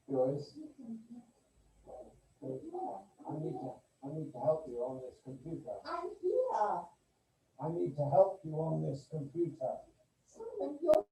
Joyce, I need to help you on this computer. I'm here. I need to help you on this computer. Simon, you're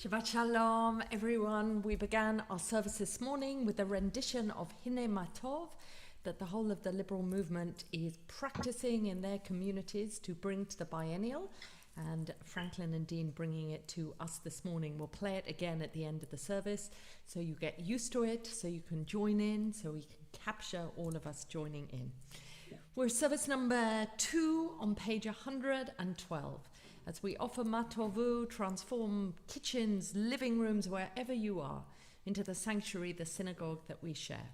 Shabbat Shalom, everyone. We began our service this morning with a rendition of Hine Matov, that the whole of the liberal movement is practicing in their communities to bring to the biennial, and Franklin and Dean bringing it to us this morning. We'll play it again at the end of the service so you get used to it, so you can join in, so we can capture all of us joining in. We're service number 2 on page 112. As we offer Matovu, transform kitchens, living rooms, wherever you are, into the sanctuary, the synagogue that we share.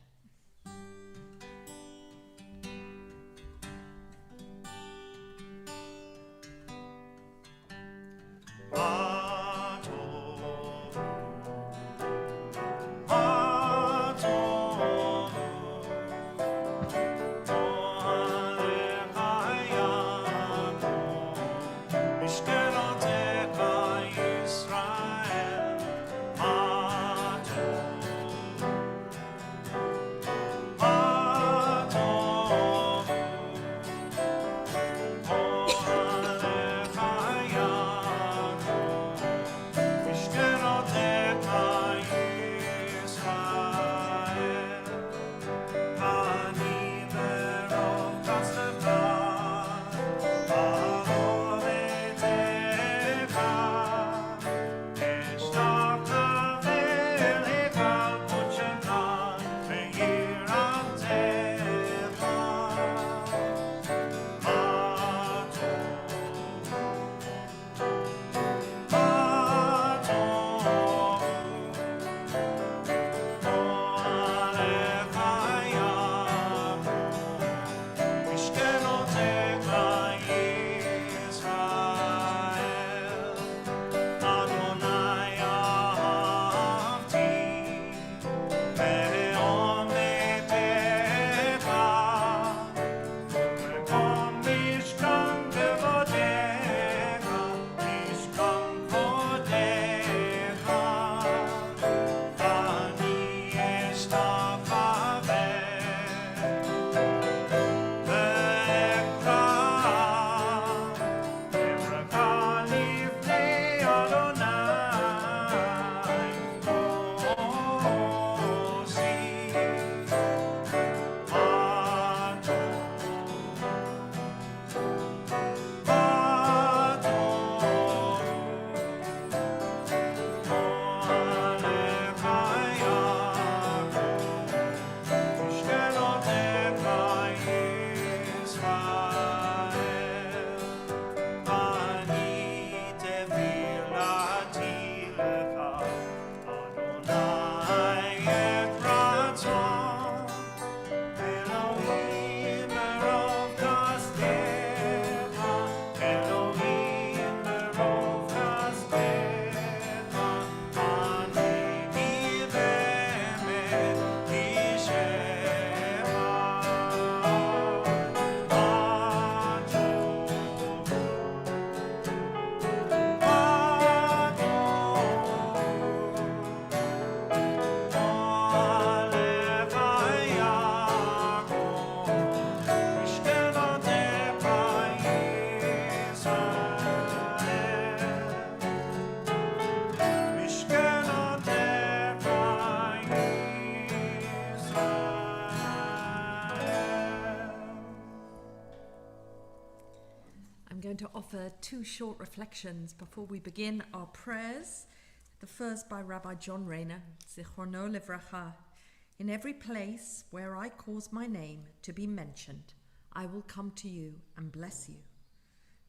To offer 2 short reflections before we begin our prayers. The first by Rabbi John Rayner, Zichrono Livracha. In every place where I cause my name to be mentioned, I will come to you and bless you.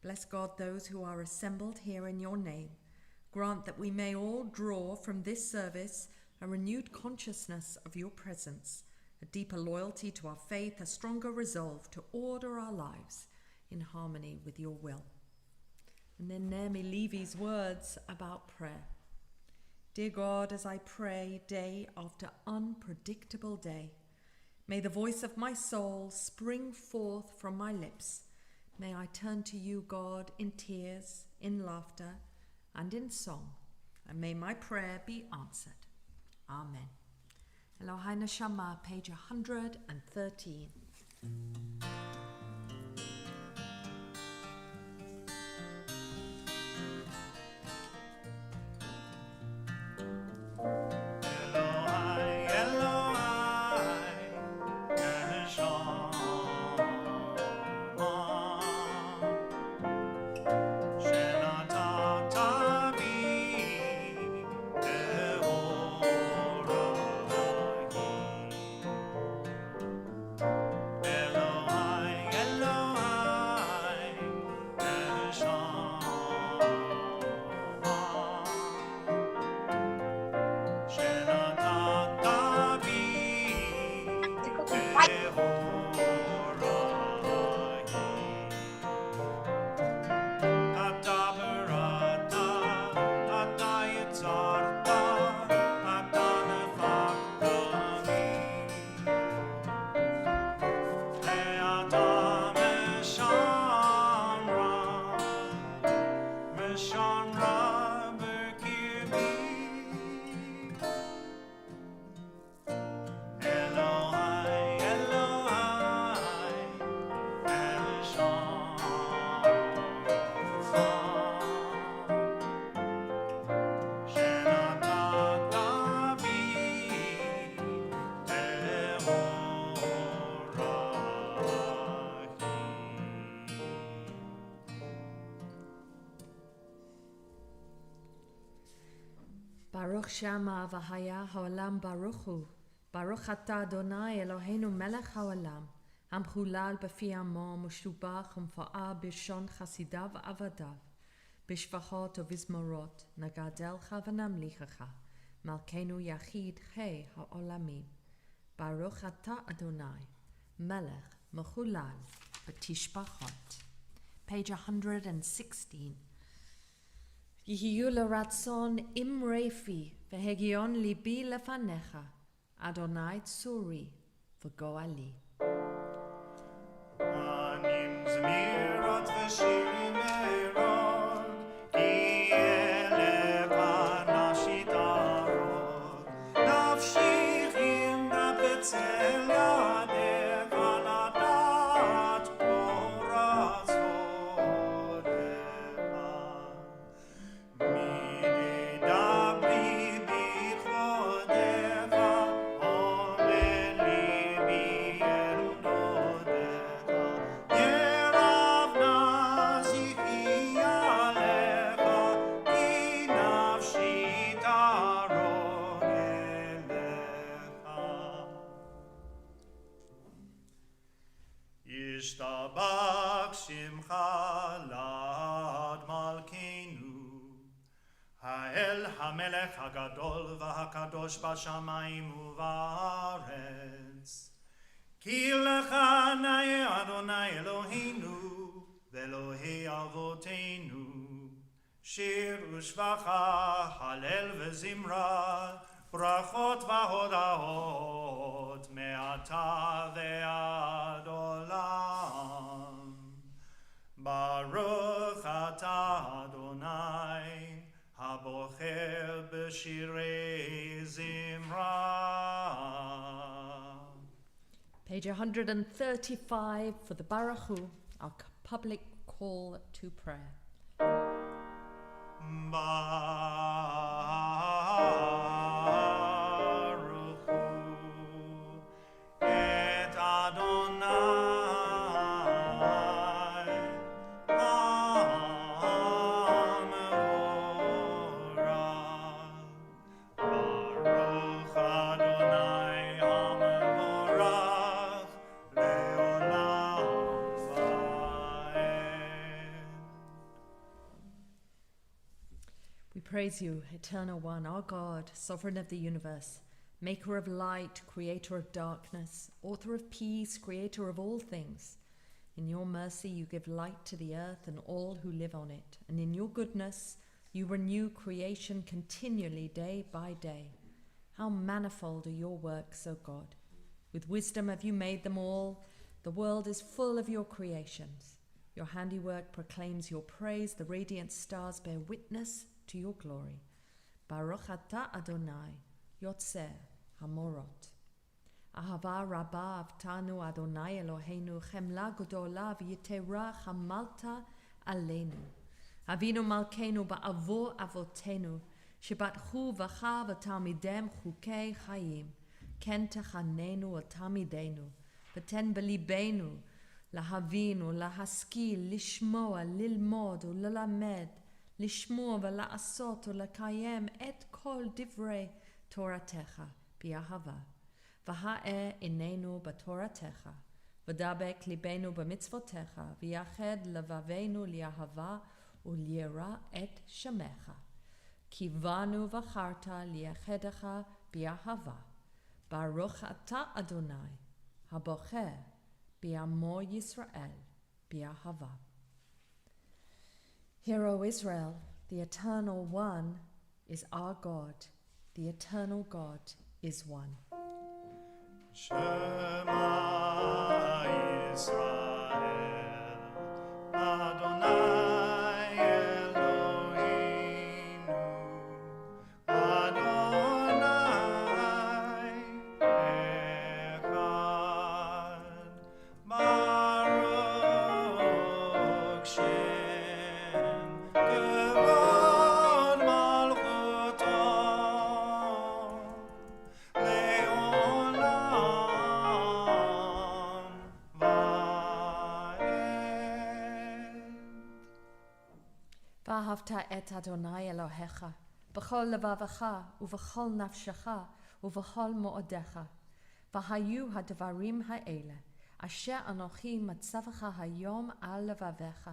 Bless God those who are assembled here in your name. Grant that we may all draw from this service a renewed consciousness of your presence, a deeper loyalty to our faith, a stronger resolve to order our lives in harmony with your will. And then Naomi Levy's words about prayer. Dear God, as I pray day after unpredictable day, may the voice of my soul spring forth from my lips. May I turn to you, God, in tears, in laughter, and in song, and may my prayer be answered. Amen. Elohai Neshama, page 113. Elohai, Elohai, Baruch Shama v'haya ha'olam baruch hu. Baruch atah Adonai Eloheinu melech ha'olam. Hamchulal b'fi amo mushubach umfa'a b'shon chasidav avadav. B'shvachot u'vizmorot nagadelcha v'namlichacha. Malkeinu yachid chei ha'olamim. Baruch atah Adonai melech mechulal b'tishbachot. Page 116. Yihiyu l'ratzon imrefi v'hegion libi lefanecha. Adonai tsuri v'goali. Anim zmirot v'shirim me'erot, ki elev nafshi tarot. Nafshi chimda b'tzel yadech aladat porazodecha. Yishtabach Shimcha Lad Malkeinu Ha'el HaMelech HaGadol VaHaKadosh B'Shamayim U'Va'aretz Ki Lecha Na'eh Adonai Eloheinu V'Elohei Avoteinu Shir U'Shvacha Halel V'Zimra Brachot v'hodahot me'ata ve'ad olam. Baruch atah Adonai habocher b'shirei zimra. Page 135 for the Baruch Hu, our public call to prayer. Baruch Hu et Adonai HaMevorach. Baruch Adonai HaMevorach le'olam va'ed. We praise you, Eternal One, our God, Sovereign of the universe, Maker of light, Creator of darkness, Author of peace, Creator of all things. In your mercy you give light to the earth and all who live on it, and in your goodness you renew creation continually day by day. How manifold are your works, O God! With wisdom have you made them all. The world is full of your creations. Your handiwork proclaims your praise. The radiant stars bear witness to your glory. Baruch atah Adonai, Yotzer Hamorot. Ahava rabbah avtanu Adonai Eloheinu, chemla gedola v'yitera chamalta aleinu. Avinu malkeinu ba'avo avotenu, shebatchu v'cha v'talmidem chukei chayim, ken techanenu v'talmidenu, v'ten b'libenu, lahavinu, lahaskil, lishmoa, lilmod, ulalamed, לשמוע ולעשות ולקיים את כל דברי תורתך באהבה. והאר עינינו בתורתך, ודבק ליבנו במצוותיך, ויחד לבבינו לאהבה וליראה את שמך. כי בנו בחרת לייחדך באהבה. ברוך אתה אדוני, הבוחר בעמו ישראל באהבה. Hear, O Israel, the Eternal One is our God. The Eternal God is one. Shema Yisrael, Adonai Elohim. ואהבת את אדוני אלוהיך בכל לבבך ובכל נפשך ובכל מאודיך. והיו הדברים האלה אשר אנוכי מצווך היום על לבביך,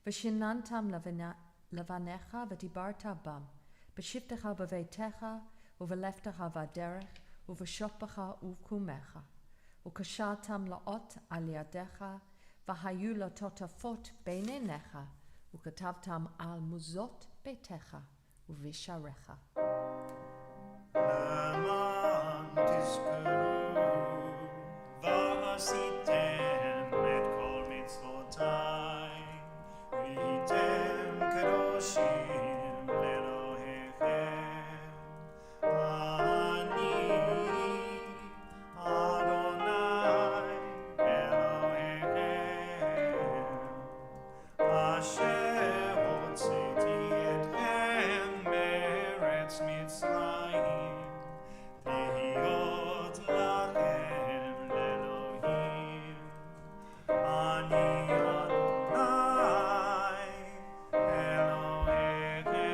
ושיננתם לבניך ודיברת בם, בשבתך בביתך ובלכתך בדרך ובשוכבך ובקומך, וקשרתם לאות על ידיך, והיו לטוטפות בין עיניך, וכתבתם על מזוזות ביתך ובשעריך. למען תזכרו ועשיתם את כל מצוותיי, והייתם קדושים לאלוהיכם. אני אדוני אלוהיכם, אשר הוצאתי אתכם מארץ מצרים, להיות לכם לאלוהים. אני אדוני אלוהיכם.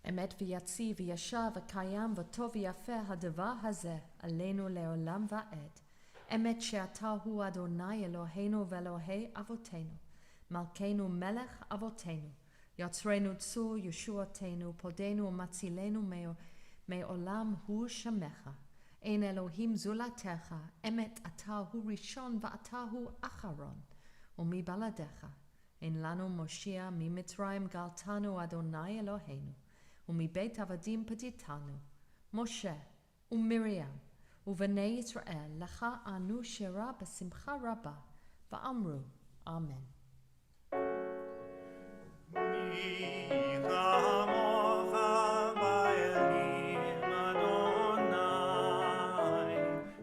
אמת ויציב וישר וקיים וטוב ויפה הדבר הזה עלינו לעולם ועד. אמת שאתה הוא אדוני אלוהינו ואלוהי אבותינו, מלכנו מלך אבותינו, יוצרנו צור ישועתנו, פודנו ומצילנו מעולם הוא שמך. אין אלוהים זולתך, אמת אתה הוא ראשון ואתה הוא אחרון, ומבלעדיך. אין לנו מושיע ממצרים גלתנו אדוני אלוהינו, ומבית עבדים פדיתנו. משה ומרים ובני ישראל, לך ענו שירה בשמחה רבה, ואמרו אמן. מי כמוך באלים אדוני,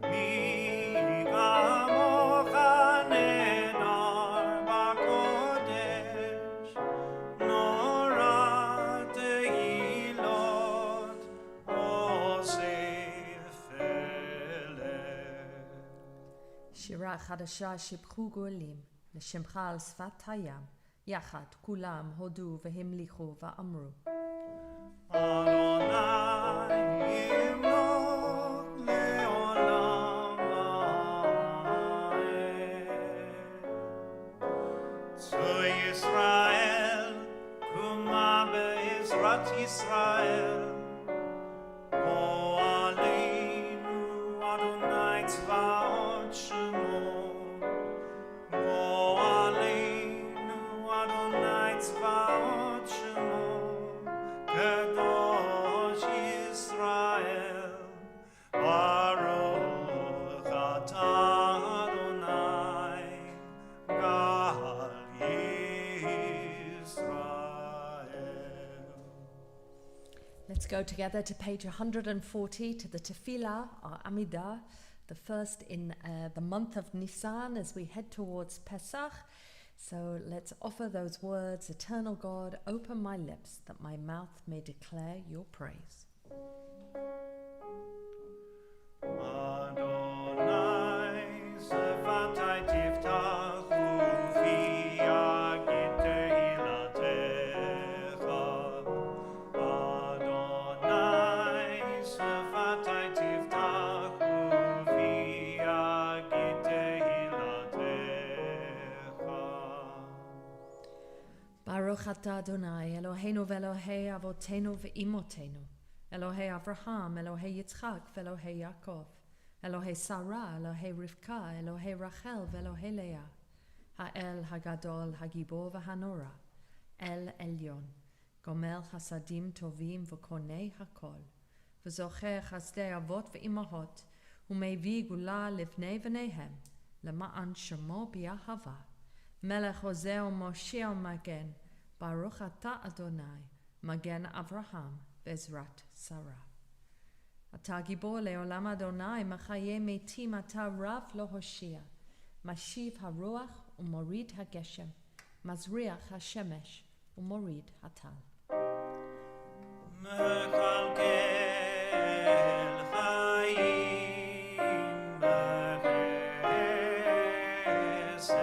מי כמוך נהדר בקודש, נורא תהילות עושה פלא. שירה חדשה שיבחו גואלים, לשמך על שפת הים, יחד כולם הודו והמליכו ואמרו. אדוני ימלוך לעולם ועד. צור ישראל, קומה בעזרת ישראל, גואלנו אדוני צבאות שמו, גואלנו אדוני צבאות שמו, קדוש ישראל, ברוך אתה אדוני, גאל ישראל. Let's go together to page 140 to the Tefillah, our Amidah, the first in the month of Nisan as we head towards Pesach. So let's offer those words, Eternal God, open my lips that my mouth may declare your praise. Adonai, Sefatai Tiftach, Ufi Yagid Tehilatecha. Adonai, Sefatai Tiftach, Ufi Yagid Tehilatecha. Baruch atah Adonai, Eloheinu ve'Elohei avotenu ve'imotenu, Elohei Avraham, Elohei Yitzchak, ve'Elohei Yaakov, Elohei Sarah, Elohei Rivka, Elohei Rachel, ve'Elohei Leah, Ha'el Hagadol, Hagibor ve'Hanora, El Elyon, Gomel Chasadim Tovim v'Konei Hakol, v'Zocher Chasdei Avot ve'Imahot, u'Mevi Gula Livnei v'Nehem, Lema'an Shemo B'Yahava, Melech Hosea u'Moshe u'Magen, Baruch atah Adonai, Magen Avraham, Bezrat Sarah. אתה גיבור לעולם אדוני, מחיי מתים, אתה רב לא הושיע. משיב הרוח ומוריד הגשם, מזריח השמש ומוריד הטל. מכלכל חיים בחסד,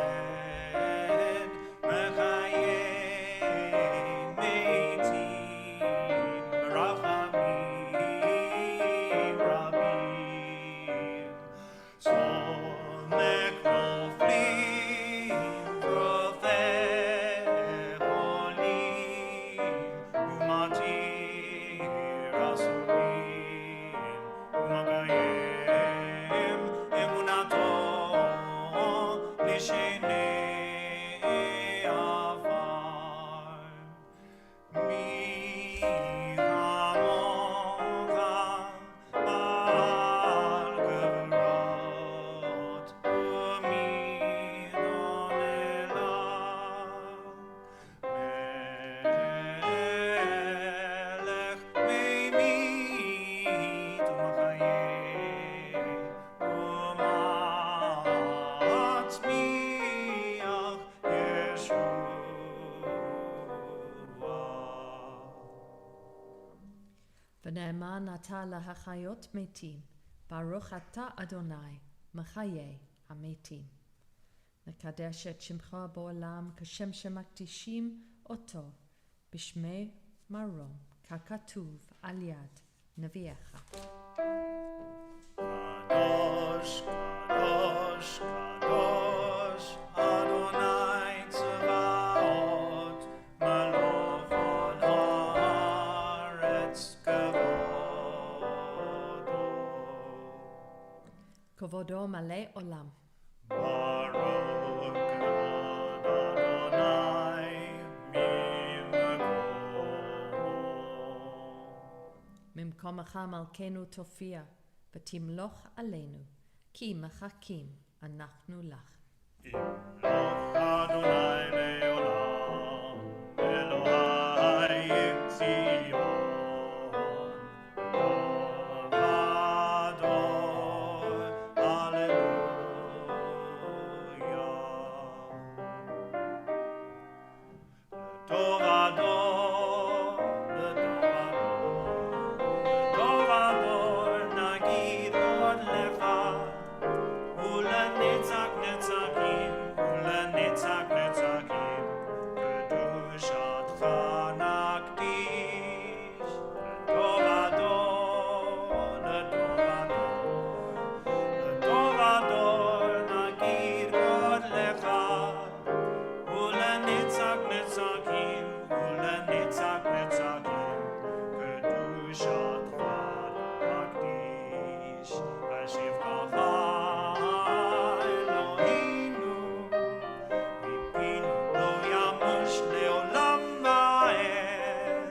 ונאמן אתה להחיות מתים, ברוך אתה אדוני, מחיי המתים. נקדש את שמך בעולם כשם שמקדישים אותו, בשמי מרום, ככתוב על יד נביאך. קדוש, קדוש, קדוש, אדוני צבאות, מלוך על הארץ כבודו. כבודו מלא עולם. ברוך כבוד אדוני ממקומך מלכנו תופיע, ותמלוך עלינו, כי מחכים אנחנו לך. ימלוך אדוני לעולם, אלוהי ציון, דור ודור, הללויה. לדור ודור, לדור ודור, נגיד עוד לך, ולנצח נצחים, ולנצח נצחים, קדושתך נקדיש. לדור ודור, לדור ודור, לדור ודור, נגיד עוד לך, ולנצח נצחים, ולנצח נצחים, קדושתך נקדיש. בשבחך אלוהינו, מפינו לא ימוש לעולם ועד,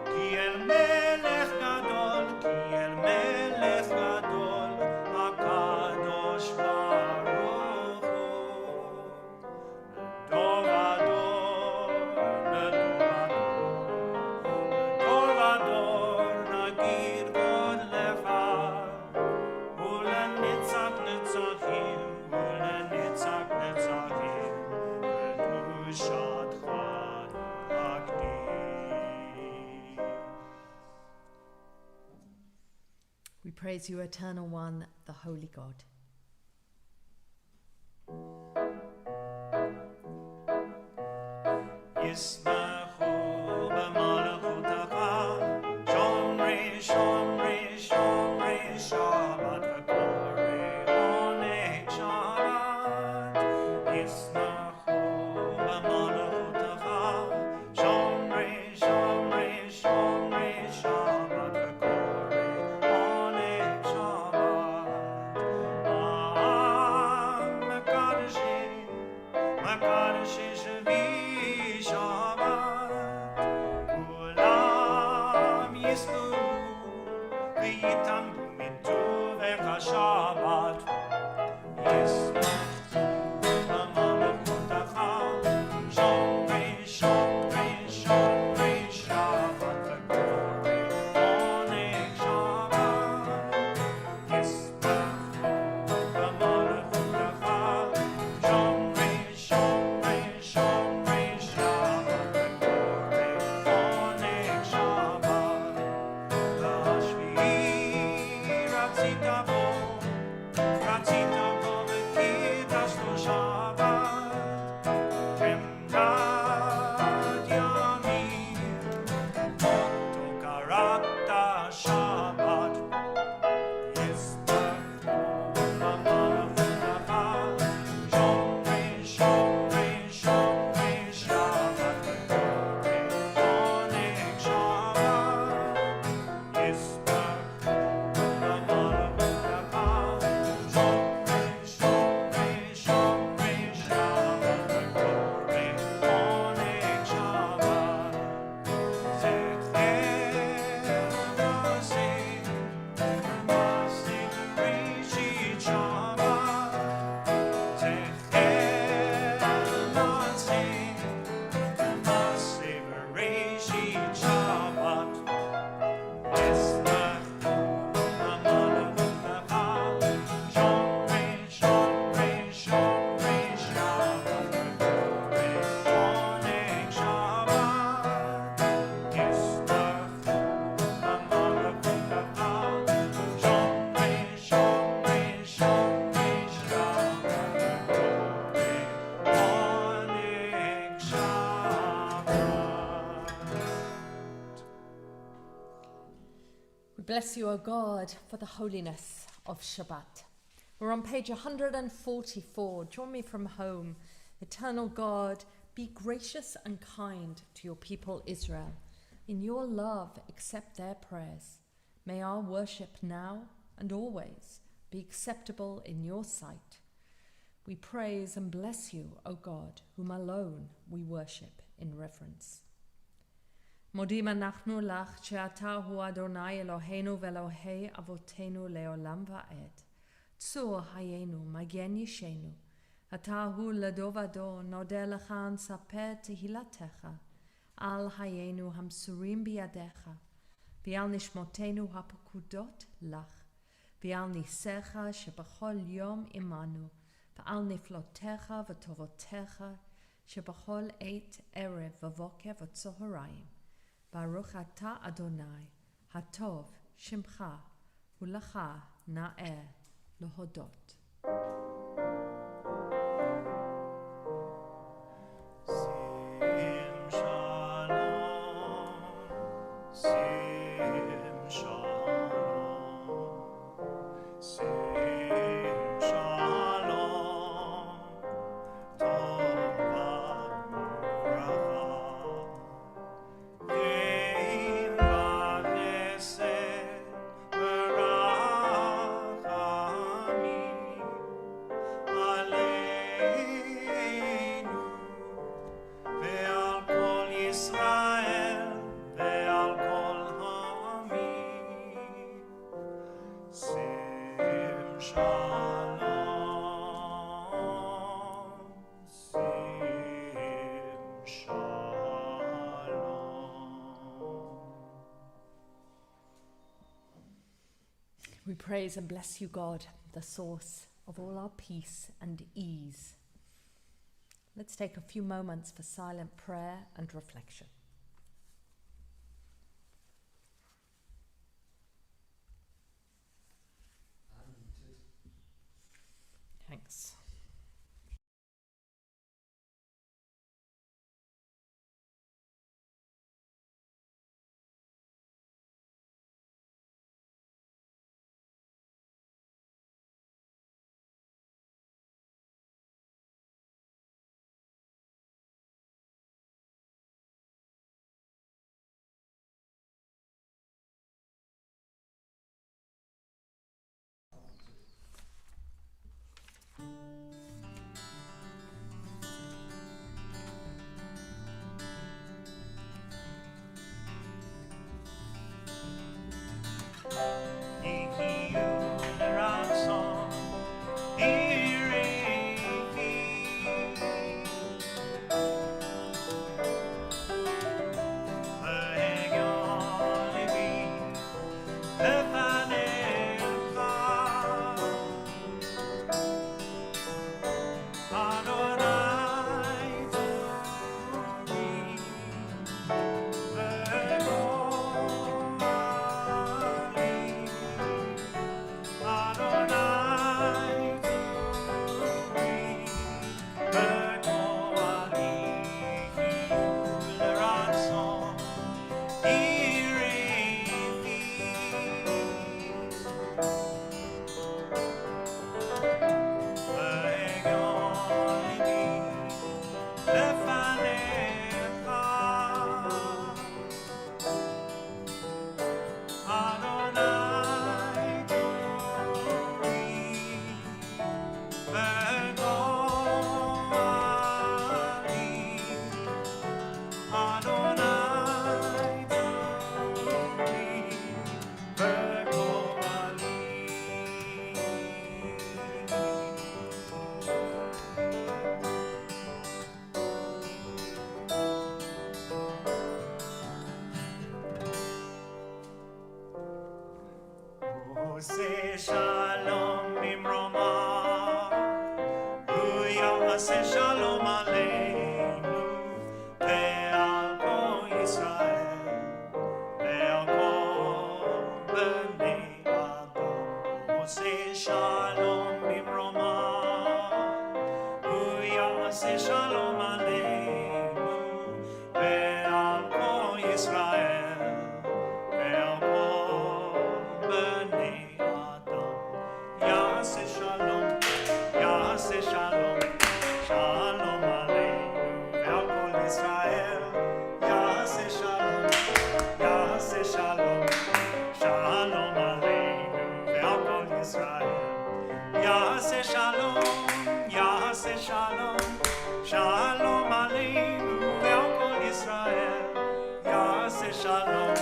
כי אל מלך גדול, כי אל מלך גדול, הקדוש ברוך הוא. לדור ודור, לדור ודור, נגיד עוד לך, ולנצח נצחים, ולנצח נצחים, קדושתך נקדיש. We praise you, Eternal One, the Holy God. ישמחו במלכותך, שומרי שומרי שומרי שבת וקוראי עונג שבת. ישמחו במלכותך, שומרי שומרי שומרי שבת וקוראי עונג שבת. מקדשים, מקדשים שבי שבת, כולם יספרו ויתענגו מטובך שבת. ישמחו במלכותך, שומרי bless you, O God, for the holiness of Shabbat. We're on page 144. Join me from home. Eternal God, be gracious and kind to your people Israel. In your love, accept their prayers. May our worship now and always be acceptable in your sight. We praise and bless you, O God, whom alone we worship in reverence. מודים אנחנו לך שאתה הוא אדוני אלוהינו ואלוהי אבותינו לעולם ועד. צור חיינו, מגן ישנו. אתה הוא לדור ודור, נודה לך נספר תהילתך. על חיינו המסורים בידיך, ועל נשמותינו הפקודות לך, ועל ניסיך שבכל יום עמנו, ועל נפלותיך וטובותיך שבכל עת ערב ובוקר וצהריים. ברוך אתה אדוני, הטוב שמך, ולך נאה להודות. We praise and bless you, God, the source of all our peace and ease. Let's take a few moments for silent prayer and reflection. Thanks. עושה שלום ממרומה, הוא יעשה שלום עלינו ועל כל Yisrael, Yaseh Shalom, Yaseh Shalom, Shalom Aleinu ve'al kol Yisrael. Yaseh Shalom, Yaseh Shalom, Shalom Aleinu ve'al kol Yisrael. Yaseh Shalom,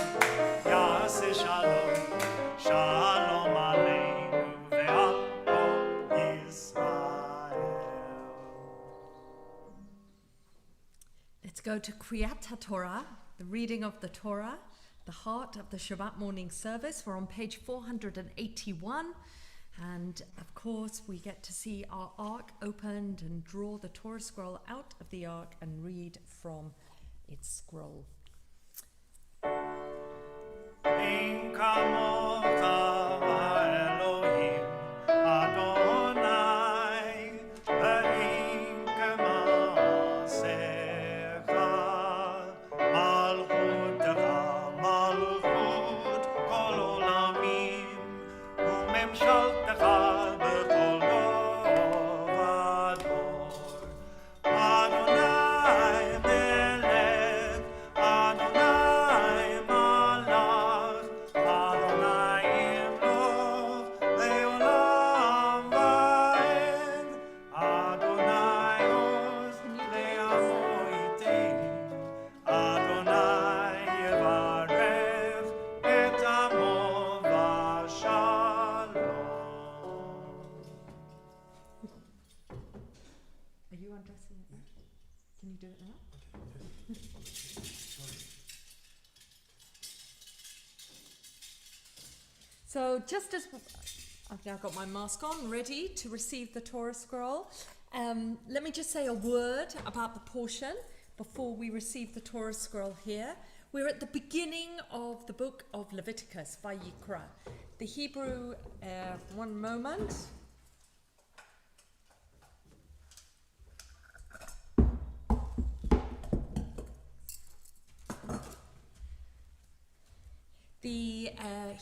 Yaseh Shalom, Shalom Aleinu ve'al kol Yisrael. Let's go to Kriyat HaTorah, the reading of the Torah, the heart of the Shabbat morning service. We're on page 481. And of course, we get to see our ark opened and draw the Torah scroll out of the ark and read from its scroll. Ein kamocha Elohim Adonai, ve'ein kema'asecha, malchutecha malchut kol olamim, u'memshaltecha b'chol dor v'dor. Adonai melech, Adonai malach, Adonai imloch le'olam va'ed, Adonai oz le'amo yitein, Adonai yevarech et amo v'shalom. Are you undressing it now? Can you do it now? So just as I've now got my mask on, ready to receive the Torah scroll, let me just say a word about the portion before we receive the Torah scroll here. We're at the beginning of the book of Leviticus, Vayikra. The Hebrew, one moment. The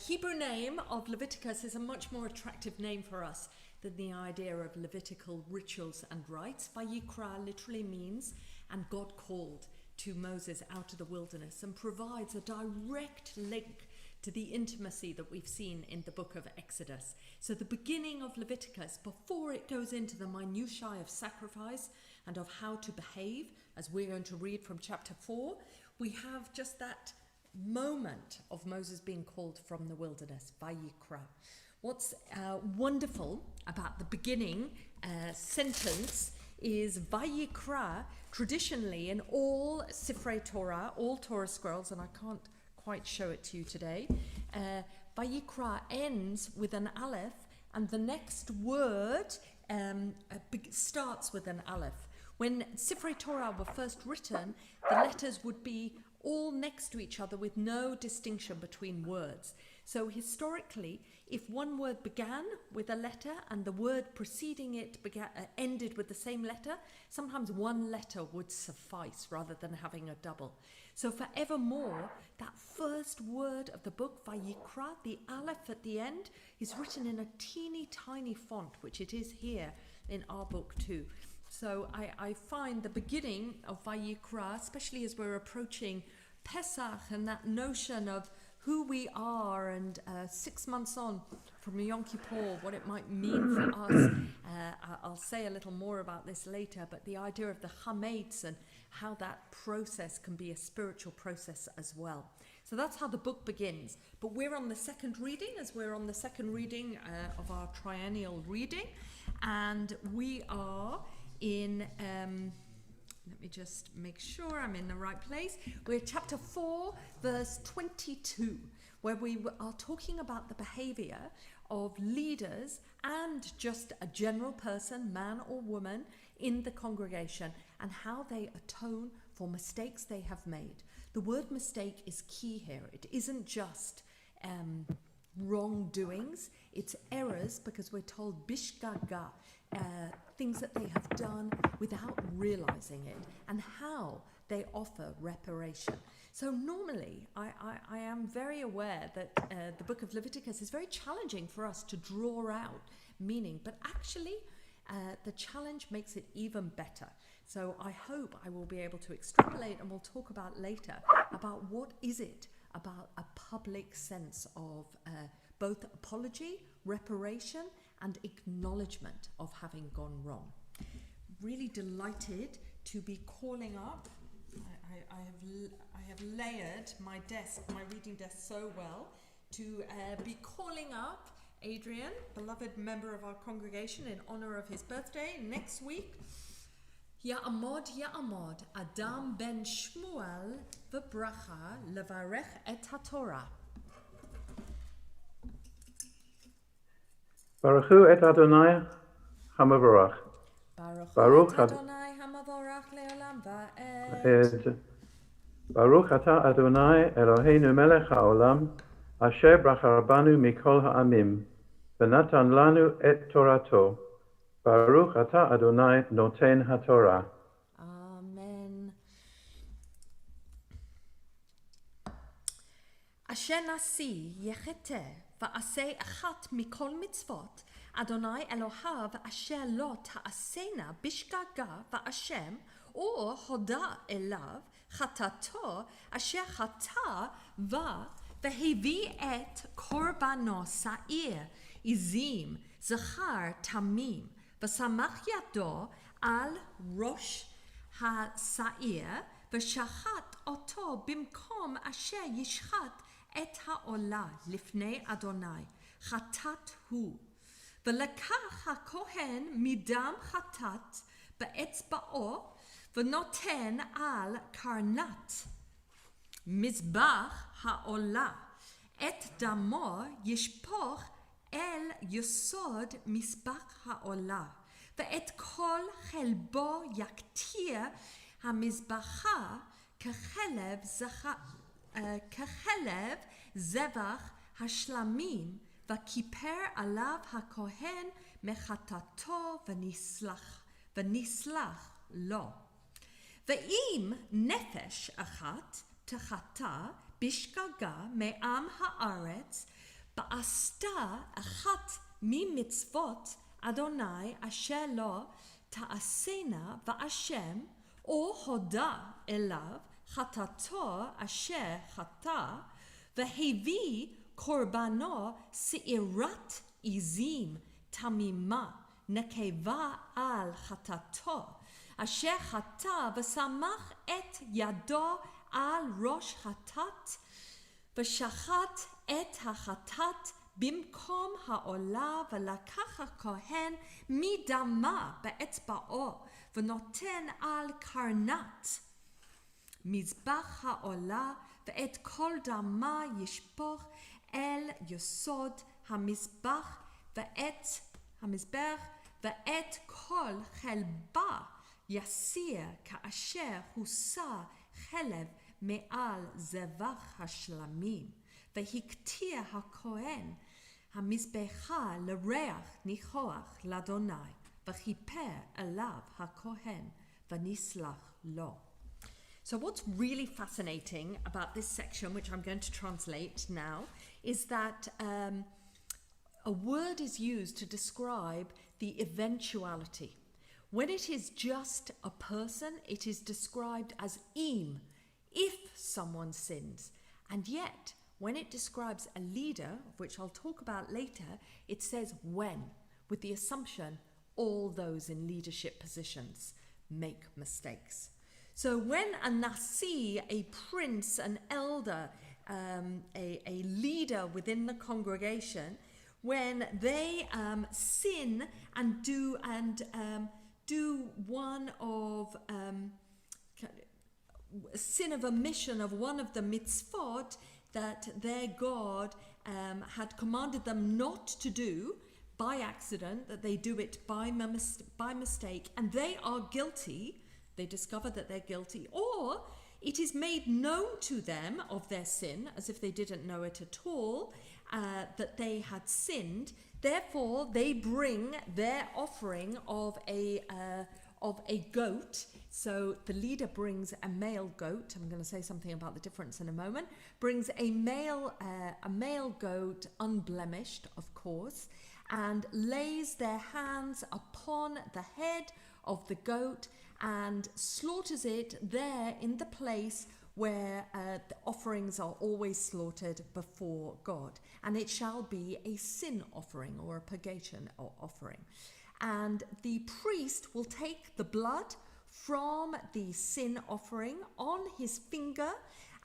Hebrew name of Leviticus is a much more attractive name for us than the idea of Levitical rituals and rites. Vayikra literally means, and God called to Moses out of the wilderness, and provides a direct link to the intimacy that we've seen in the book of Exodus. So the beginning of Leviticus, before it goes into the minutiae of sacrifice and of how to behave, as we're going to read from chapter 4, we have just that moment of Moses being called from the wilderness, Vayikra. What's wonderful about the beginning sentence is Vayikra, traditionally in all Sifrei Torah, all Torah scrolls, and I can't quite show it to you today, Vayikra ends with an aleph, and the next word starts with an aleph. When Sifrei Torah were first written, the letters would be all next to each other with no distinction between words. So historically, if one word began with a letter and the word preceding it ended with the same letter, sometimes one letter would suffice rather than having a double. So forevermore, that first word of the book, Vayikra, the aleph at the end, is written in a teeny tiny font, which it is here in our book too. So I find the beginning of Vayikra, especially as we're approaching Pesach and that notion of who we are, and 6 months on from Yom Kippur, what it might mean for us. I'll say a little more about this later, but the idea of the chametz and how that process can be a spiritual process as well. So that's how the book begins. But we're on the second reading, of our triennial reading, and we are in, let me just make sure I'm in the right place. We're chapter 4, verse 22, where we are talking about the behavior of leaders and just a general person, man or woman, in the congregation, and how they atone for mistakes they have made. The word mistake is key here. It isn't just wrongdoings, it's errors, because we're told bishgaga, things that they have done without realizing it, and how they offer reparation. So normally, I am very aware that the book of Leviticus is very challenging for us to draw out meaning, but actually the challenge makes it even better. So I hope I will be able to extrapolate, and we'll talk about later about what is it about a public sense of both apology, reparation, and acknowledgement of having gone wrong. Really delighted to be calling up. I have layered my reading desk so well to be calling up Adrian, beloved member of our congregation, in honor of his birthday next week. Ya'amod, Adam ben Shmuel v'bracha levarech et haTorah. Baruchu et Adonai Hamavorach. Baruch Adonai hamavorach leolam va'ed. Baruch atah Adonai Eloheinu melech haolam, asher brachar banu mikol ha'amim, v'natan lanu et Torato. Baruch atah Adonai noten haTorah. Amen. Asher nasi yechete va'aseh achat mikol mitzvot Adonai Elohav asher lo ta'asena bishgaga va'ashem or hoda elav chatato asher chata v'hevi et korbano sa'ir izim zachar tamim v'samach yado al rosh ha'sa'ir v'shachat oto bimkom asher yishchat et ha'olah lifnei Adonai chatat hu ולקח הכהן מדם חטאת באצבעו ונותן על קרנת מזבח העולה. את דמו ישפוך אל יסוד מזבח העולה, ואת כל חלבו יקטיר המזבחה כחלב זבח השלמים, וכיפר עליו הכהן מחטאתו ונסלח לו. ואם נפש אחת תחטא בשגגה מעם הארץ, בעשתה אחת ממצוות אדוני אשר לא תעשנה ואשם, או הודה אליו חטאתו אשר חטא, והביא קורבנו שעירת עזים תמימה נקבה על חטאתו אשר חטא, ושמח את ידו על ראש חטאת, ושחט את החטאת במקום העולה, ולקח הכהן מדמה באצבעו ונותן על קרנת מזבח העולה, ואת כל דמה ישפוך אל יסוד המזבח ואת כל חלבה יסיר כאשר הוסר חלב מעל זבח השלמים, והקטיר הכהן המזבחה לריח ניחוח לאדוני, וכיפר עליו הכהן ונסלח לו. So what's really fascinating about this section, which I'm going to translate now, is that a word is used to describe the eventuality. When it is just a person, it is described as im, if someone sins. And yet, when it describes a leader, which I'll talk about later, it says when, with the assumption all those in leadership positions make mistakes. So when a nasi, a prince, an elder, a leader within the congregation, when they sin and do one of sin of omission of one of the mitzvot that their God had commanded them not to do by accident, that they do it by mistake, and they are guilty. They discover that they're guilty, or it is made known to them of their sin, as if they didn't know it at all, that they had sinned. Therefore, they bring their offering of a goat. So the leader brings a male goat. I'm going to say something about the difference in a moment. Brings a male goat, unblemished, of course, and lays their hands upon the head of the goat and slaughters it there in the place where the offerings are always slaughtered before God. And it shall be a sin offering or a purgation offering. And the priest will take the blood from the sin offering on his finger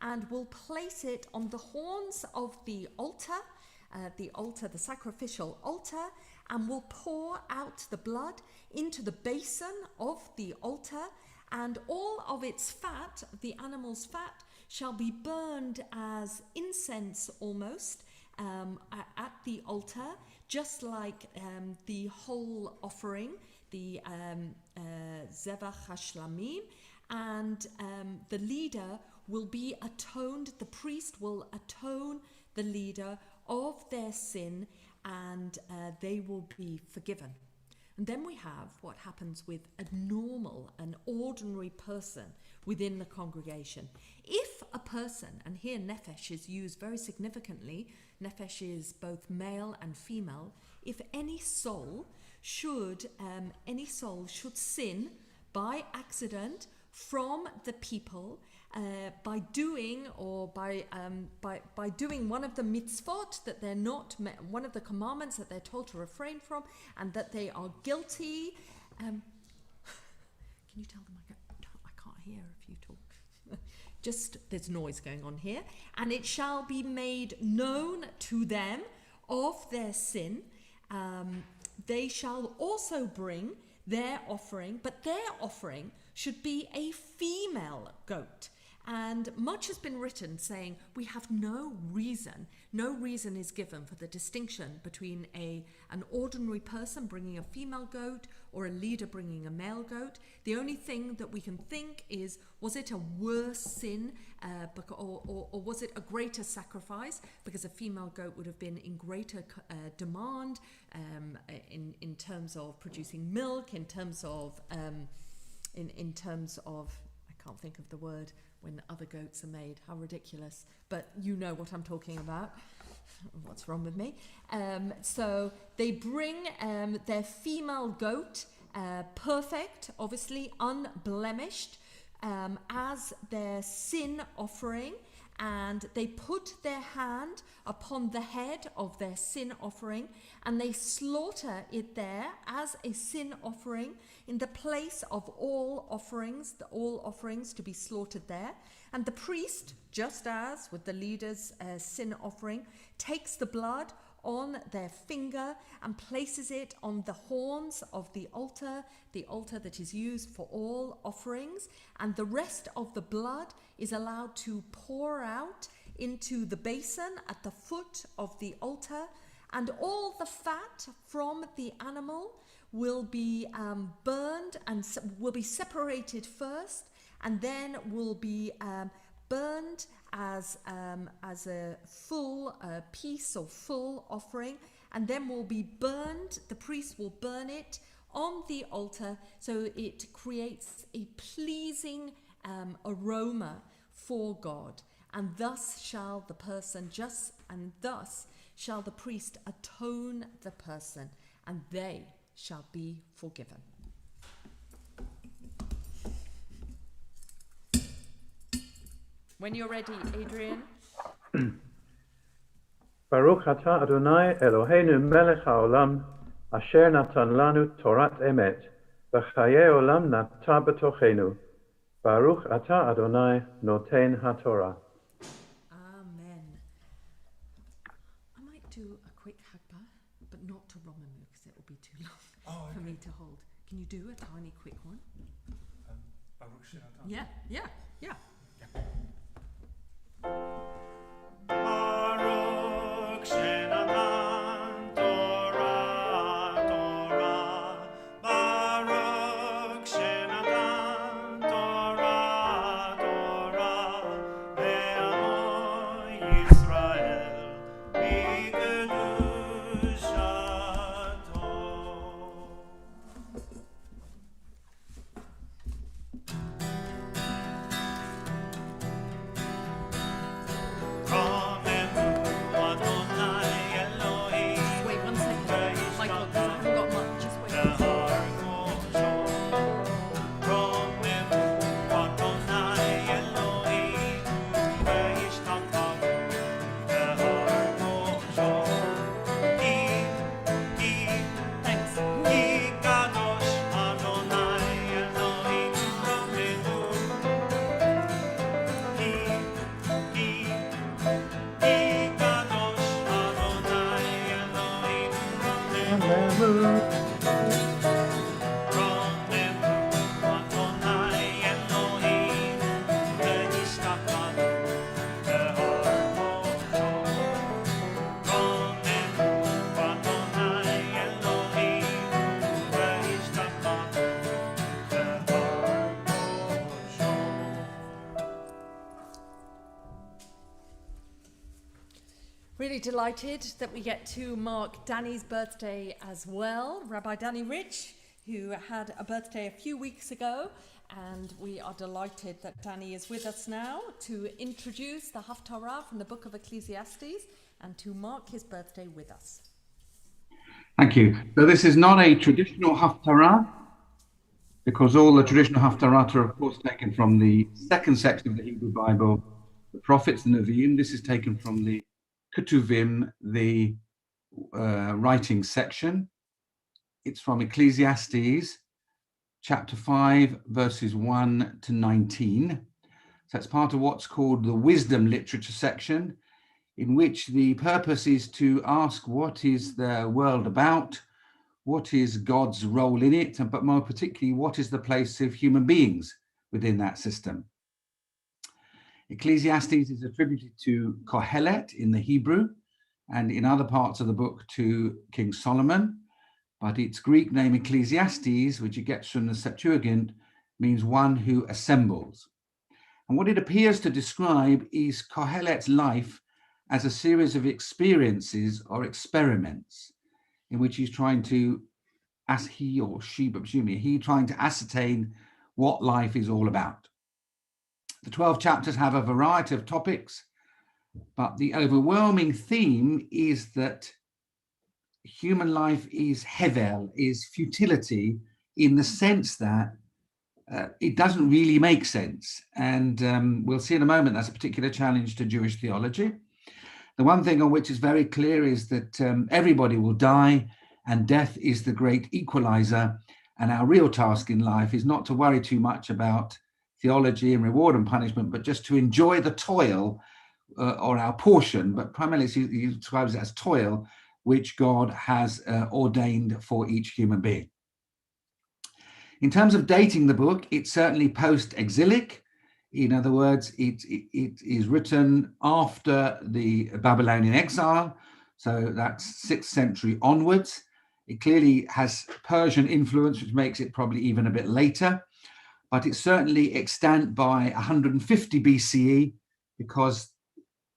and will place it on the horns of the altar, the sacrificial altar, and will pour out the blood into the basin of the altar, and all of its fat, the animal's fat, shall be burned as incense almost at the altar, just like the whole offering, the Zevach HaShlamim, and the leader will be atoned, the priest will atone the leader of their sin, and they will be forgiven. And then we have what happens with an ordinary person within the congregation. If a person, and here nephesh is used very significantly, nephesh is both male and female, if any soul should sin by accident from the people, by doing one of the mitzvot that they're not, one of the commandments that they're told to refrain from, and that they are guilty. Can you tell them I can't hear if you talk? Just there's noise going on here. And it shall be made known to them of their sin. They shall also bring their offering, but their offering should be a female goat. And much has been written saying we have no reason is given for the distinction between an ordinary person bringing a female goat or a leader bringing a male goat. The only thing that we can think is, was it a worse sin or was it a greater sacrifice, because a female goat would have been in greater demand in terms of producing milk, in terms of I can't think of the word when other goats are made. How ridiculous. But you know what I'm talking about. What's wrong with me? So they bring their female goat, perfect, obviously unblemished, as their sin offering, and they put their hand upon the head of their sin offering, and they slaughter it there as a sin offering in the place of all offerings to be slaughtered there. And the priest, just as with the leader's sin offering, takes the blood on their finger and places it on the horns of the altar that is used for all offerings, and the rest of the blood is allowed to pour out into the basin at the foot of the altar, and all the fat from the animal will be burned and will be separated first, and then will be burned as a full piece or full offering, and then will be burned. The priest will burn it on the altar, so it creates a pleasing aroma for God. And thus shall the priest atone the person, and they shall be forgiven. When you're ready, Adrian. Baruch atah Adonai Eloheinu melech haolam, asher natan lanu Torat emet, v'chayei olam nata b'tochenu. Baruch atah Adonai noten haTorah. Amen. I might do a quick Hagba, but not to Romamu, because it will be too long for me to hold. Can you do a tiny quick one? Baruch Shenatan. Yeah. Baruch Shenatan Torah, Torah. Baruch Shenatan Torah, Torah. Ve'amo Yisrael b'kedushato. Really delighted that we get to mark Danny's birthday as well. Rabbi Danny Rich, who had a birthday a few weeks ago, and we are delighted that Danny is with us now to introduce the Haftarah from the Book of Ecclesiastes and to mark his birthday with us. Thank you. So this is not a traditional Haftarah, because all the traditional Haftarah are, of course, taken from the second section of the Hebrew Bible, the prophets and Nevi'im. This is taken from the Ketuvim, the writing section. It's from Ecclesiastes, chapter 5, verses 1 to 19. So it's part of what's called the wisdom literature section, in which the purpose is to ask what is the world about, what is God's role in it, but more particularly, what is the place of human beings within that system. Ecclesiastes is attributed to Kohelet in the Hebrew, and in other parts of the book to King Solomon, but its Greek name Ecclesiastes, which it gets from the Septuagint, means one who assembles. And what it appears to describe is Kohelet's life as a series of experiences or experiments in which he's trying to, as he or she, but presumably he, trying to ascertain what life is all about. The 12 chapters have a variety of topics, but the overwhelming theme is that human life is hevel, is futility, in the sense that it doesn't really make sense. And we'll see in a moment that's a particular challenge to Jewish theology. The one thing on which is very clear is that everybody will die, and death is the great equalizer. And our real task in life is not to worry too much about theology and reward and punishment, but just to enjoy the toil or our portion, but primarily he describes it as toil, which God has ordained for each human being. In terms of dating the book, it's certainly post-exilic. In other words, it is written after the Babylonian exile, so that's 6th century onwards. It clearly has Persian influence, which makes it probably even a bit later, but it's certainly extant by 150 BCE, because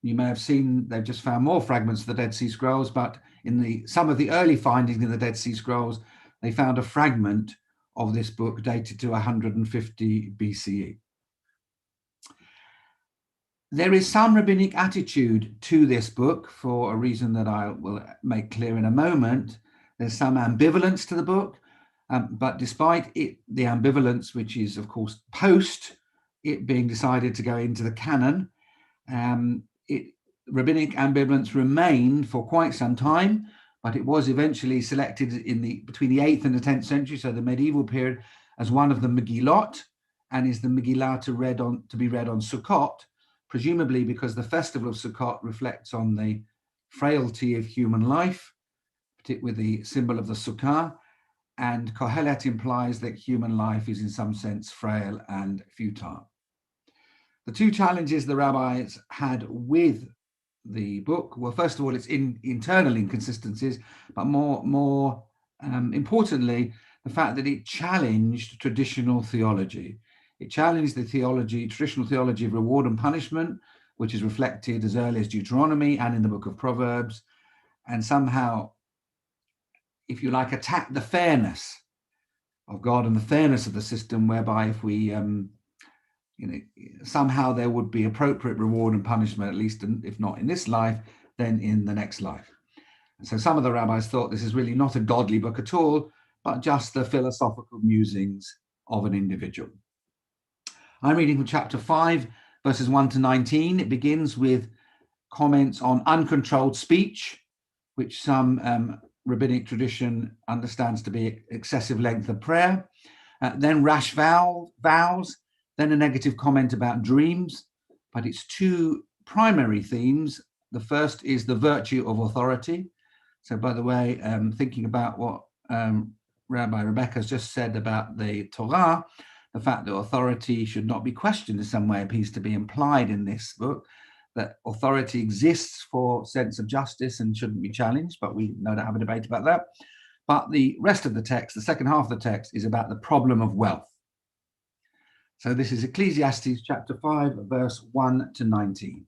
you may have seen they've just found more fragments of the Dead Sea Scrolls, but in some of the early findings in the Dead Sea Scrolls, they found a fragment of this book dated to 150 BCE. There is some rabbinic attitude to this book for a reason that I will make clear in a moment. There's some ambivalence to the book, but despite the ambivalence, which is of course post it being decided to go into the canon, rabbinic ambivalence remained for quite some time, but it was eventually selected between the 8th and the 10th century, so the medieval period, as one of the Megillot, and is the Megillah to be read on Sukkot, presumably because the festival of Sukkot reflects on the frailty of human life, particularly with the symbol of the Sukkah, and Kohelet implies that human life is in some sense frail and futile. The two challenges the rabbis had with the book were, first of all, its internal inconsistencies, but more importantly, the fact that it challenged traditional theology. It challenged the traditional theology of reward and punishment, which is reflected as early as Deuteronomy and in the book of Proverbs, and somehow, if you like, attacked the fairness of God and the fairness of the system, whereby if we somehow there would be appropriate reward and punishment, at least if not in this life, then in the next life. And so some of the rabbis thought this is really not a godly book at all, but just the philosophical musings of an individual. I'm reading from chapter 5, verses 1 to 19. It begins with comments on uncontrolled speech, which some rabbinic tradition understands to be excessive length of prayer, then rash vows, then a negative comment about dreams, but it's two primary themes. The first is the virtue of authority. So, by the way, thinking about what Rabbi Rebecca has just said about the Torah, the fact that authority should not be questioned in some way appears to be implied in this book, that authority exists for sense of justice and shouldn't be challenged, but we no doubt have a debate about that. But the rest of the text, the second half of the text, is about the problem of wealth. So this is Ecclesiastes chapter 5, verse 1 to 19.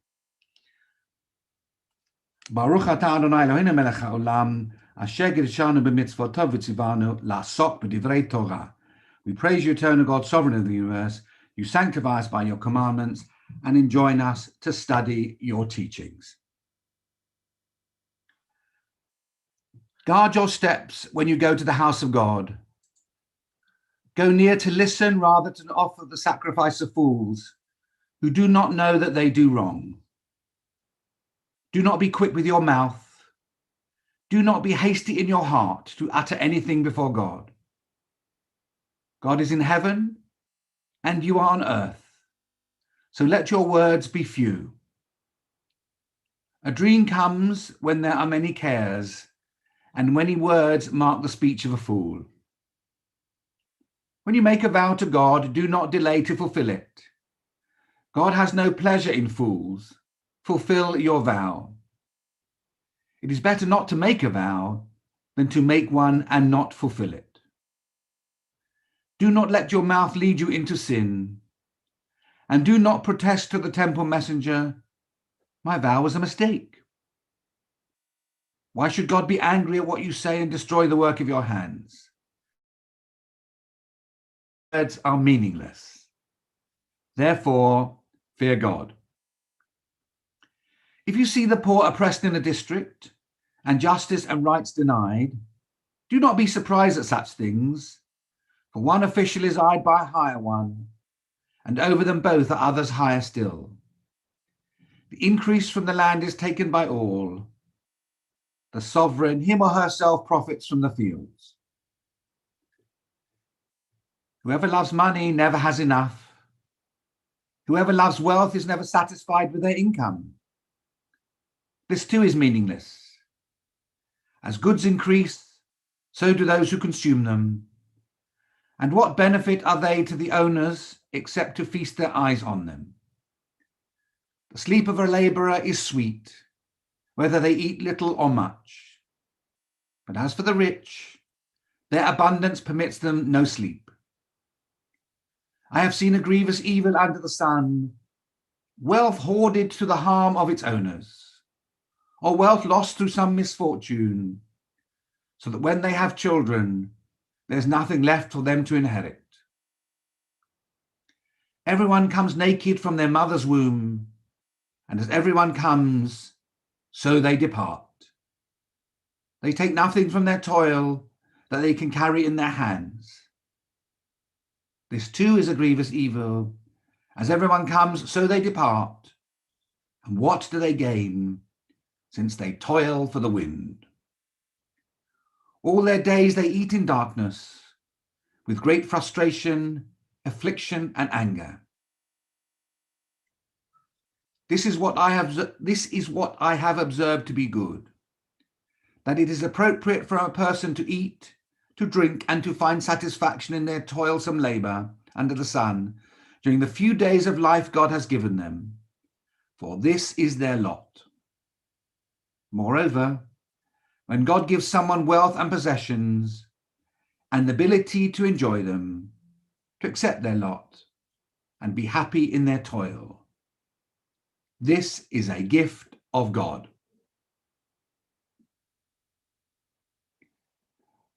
Baruch atah Adonai Eloheinu melech haolam, asher girshanu b'mitzvotav v'tzivanu la'asok b'divrei Torah. We praise you, eternal God, sovereign of the universe. You sanctify us by your commandments and enjoin us to study your teachings. Guard your steps when you go to the house of God. Go near to listen rather than offer the sacrifice of fools who do not know that they do wrong. Do not be quick with your mouth. Do not be hasty in your heart to utter anything before God. God is in heaven and you are on earth, so let your words be few. A dream comes when there are many cares, and many words mark the speech of a fool. When you make a vow to God, do not delay to fulfill it. God has no pleasure in fools. Fulfill your vow. It is better not to make a vow than to make one and not fulfill it. Do not let your mouth lead you into sin, and do not protest to the temple messenger, my vow was a mistake. Why should God be angry at what you say and destroy the work of your hands? Words are meaningless. Therefore, fear God. If you see the poor oppressed in a district and justice and rights denied, do not be surprised at such things, for one official is eyed by a higher one, and over them both are others higher still. The increase from the land is taken by all. The sovereign, him or herself, profits from the fields. Whoever loves money never has enough. Whoever loves wealth is never satisfied with their income. This too is meaningless. As goods increase, so do those who consume them. And what benefit are they to the owners except to feast their eyes on them? The sleep of a laborer is sweet, whether they eat little or much. But as for the rich, their abundance permits them no sleep. I have seen a grievous evil under the sun, wealth hoarded to the harm of its owners, or wealth lost through some misfortune, so that when they have children, there's nothing left for them to inherit. Everyone comes naked from their mother's womb, and as everyone comes, so they depart. They take nothing from their toil that they can carry in their hands. This too is a grievous evil. As everyone comes, so they depart. And what do they gain, since they toil for the wind? All their days they eat in darkness, with great frustration, affliction, and anger. This is what I have observed to be good, that it is appropriate for a person to eat, to drink, and to find satisfaction in their toilsome labor under the sun during the few days of life God has given them, for this is their lot. Moreover, when God gives someone wealth and possessions and the ability to enjoy them, to accept their lot and be happy in their toil, this is a gift of God.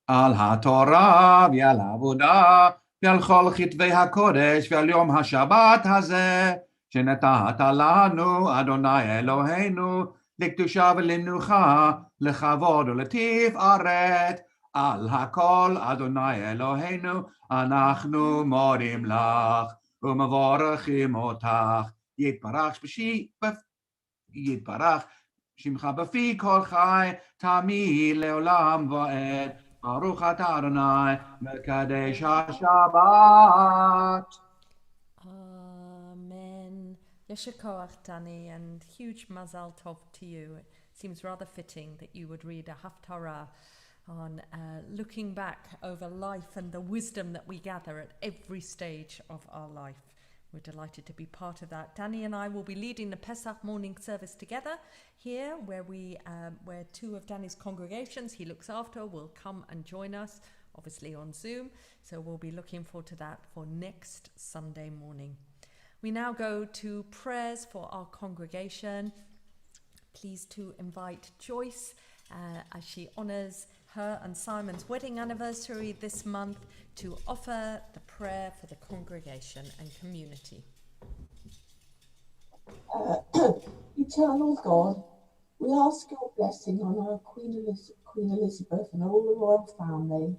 Al HaTorah v'al Avodah v'al chol chitvei HaKodesh v'al Yom HaShabbat hazeh shenatata lanu Adonai Eloheinu לקדושה ולמנוחה, לכבוד ולתפארת, על הכל אדוני אלוהינו, אנחנו מודים לך ומבורכים אותך. יתברך שמך בפי כל חי, תמיד לעולם ועד. ברוך אתה אדוני, מקדש השבת. Amen. Yesher Koach, Danny, and huge mazal tov to you. It seems rather fitting that you would read a Haftarah on looking back over life and the wisdom that we gather at every stage of our life. We're delighted to be part of that. Danny and I will be leading the Pesach morning service together here, where two of Danny's congregations he looks after will come and join us, obviously on Zoom. So we'll be looking forward to that for next Sunday morning. We now go to prayers for our congregation. pleased to invite Joyce as she honours her and Simon's wedding anniversary this month to offer the prayer for the congregation and community. Eternal God, we ask your blessing on our Queen Elizabeth and all the royal family,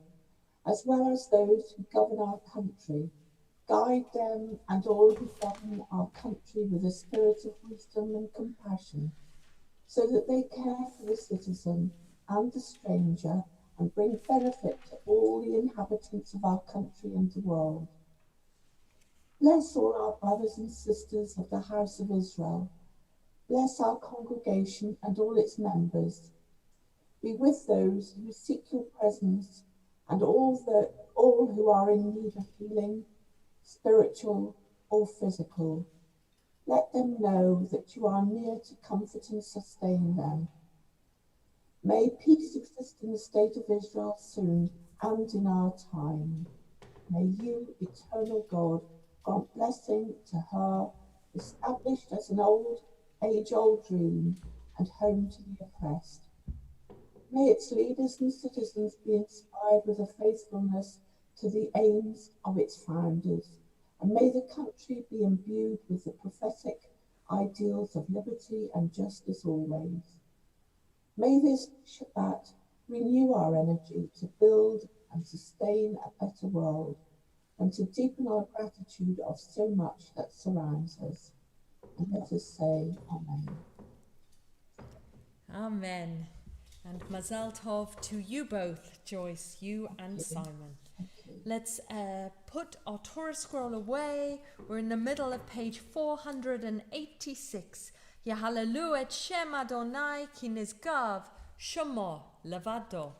as well as those who govern our country. Guide them and all who govern our country with a spirit of wisdom and compassion, so that they care for the citizen and the stranger and bring benefit to all the inhabitants of our country and the world. Bless all our brothers and sisters of the house of Israel. Bless our congregation and all its members. Be with those who seek your presence and all who are in need of healing, spiritual or physical. Let them know that you are near to comfort and sustain them. May peace exist in the state of Israel soon and in our time. May you, eternal God, grant blessing to her, established as an age-old dream and home to the oppressed. May its leaders and citizens be inspired with a faithfulness to the aims of its founders, and may the country be imbued with the prophetic ideals of liberty and justice always. May this Shabbat renew our energy to build and sustain a better world, and to deepen our gratitude of so much that surrounds us. And let us say Amen. Amen. And Mazal Tov to you both, Joyce, you and Simon. Let's put our Torah scroll away. We're in the middle of page 486. Yahalelu et Shem Adonai ki nizgav Shemo levado.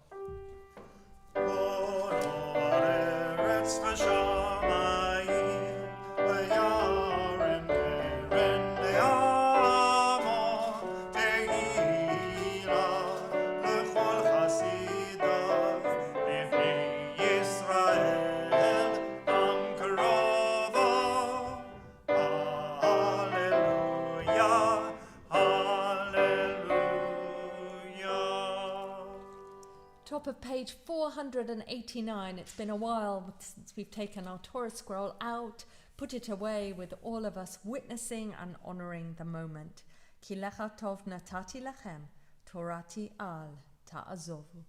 Top of page 489. It's been a while since we've taken our Torah scroll out, put it away, with all of us witnessing and honouring the moment. Ki lecha tov natati lachem, Torati al ta'azovu.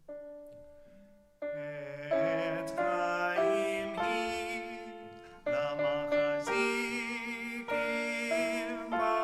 Et chaim hi lamachzikim ba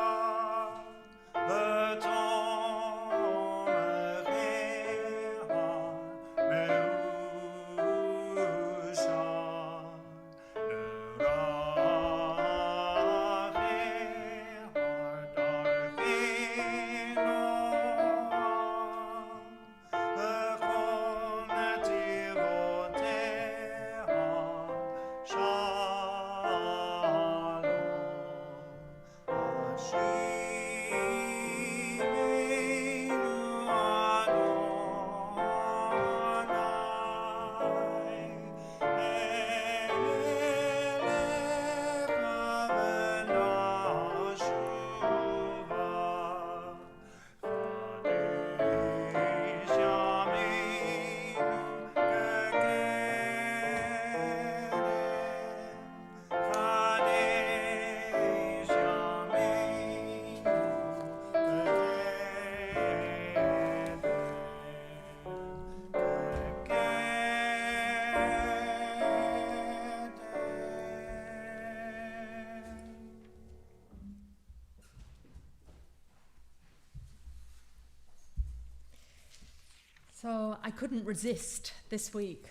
So I couldn't resist this week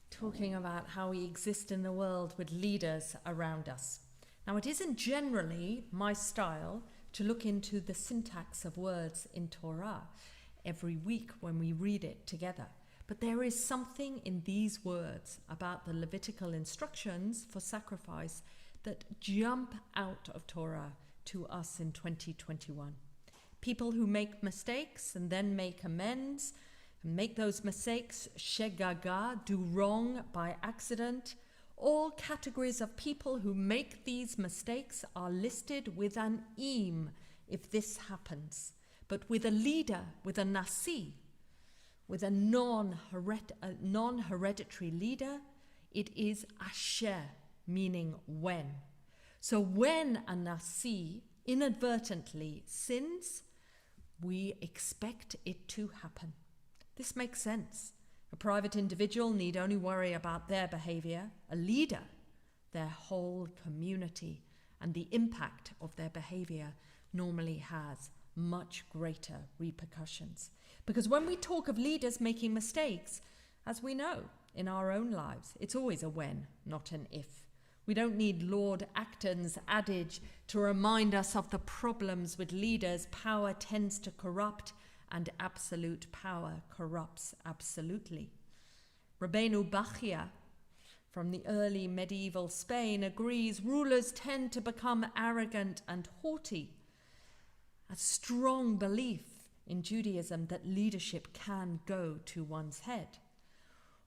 talking about how we exist in the world with leaders around us. Now, it isn't generally my style to look into the syntax of words in Torah every week when we read it together. But there is something in these words about the Levitical instructions for sacrifice that jump out of Torah to us in 2021. People who make mistakes and then make amends, and make those mistakes shegaga, do wrong by accident. All categories of people who make these mistakes are listed with an im if this happens. But with a leader, with a nasi, with a non-hereditary leader, it is asher, meaning when. So when a nasi inadvertently sins, we expect it to happen. This makes sense. A private individual need only worry about their behavior. A leader, their whole community, and the impact of their behavior normally has much greater repercussions. Because when we talk of leaders making mistakes, as we know in our own lives, it's always a when, not an if. We don't need Lord Acton's adage to remind us of the problems with leaders. Power tends to corrupt, and absolute power corrupts absolutely. Rabbeinu Bachia from the early medieval Spain agrees rulers tend to become arrogant and haughty. A strong belief in Judaism that leadership can go to one's head.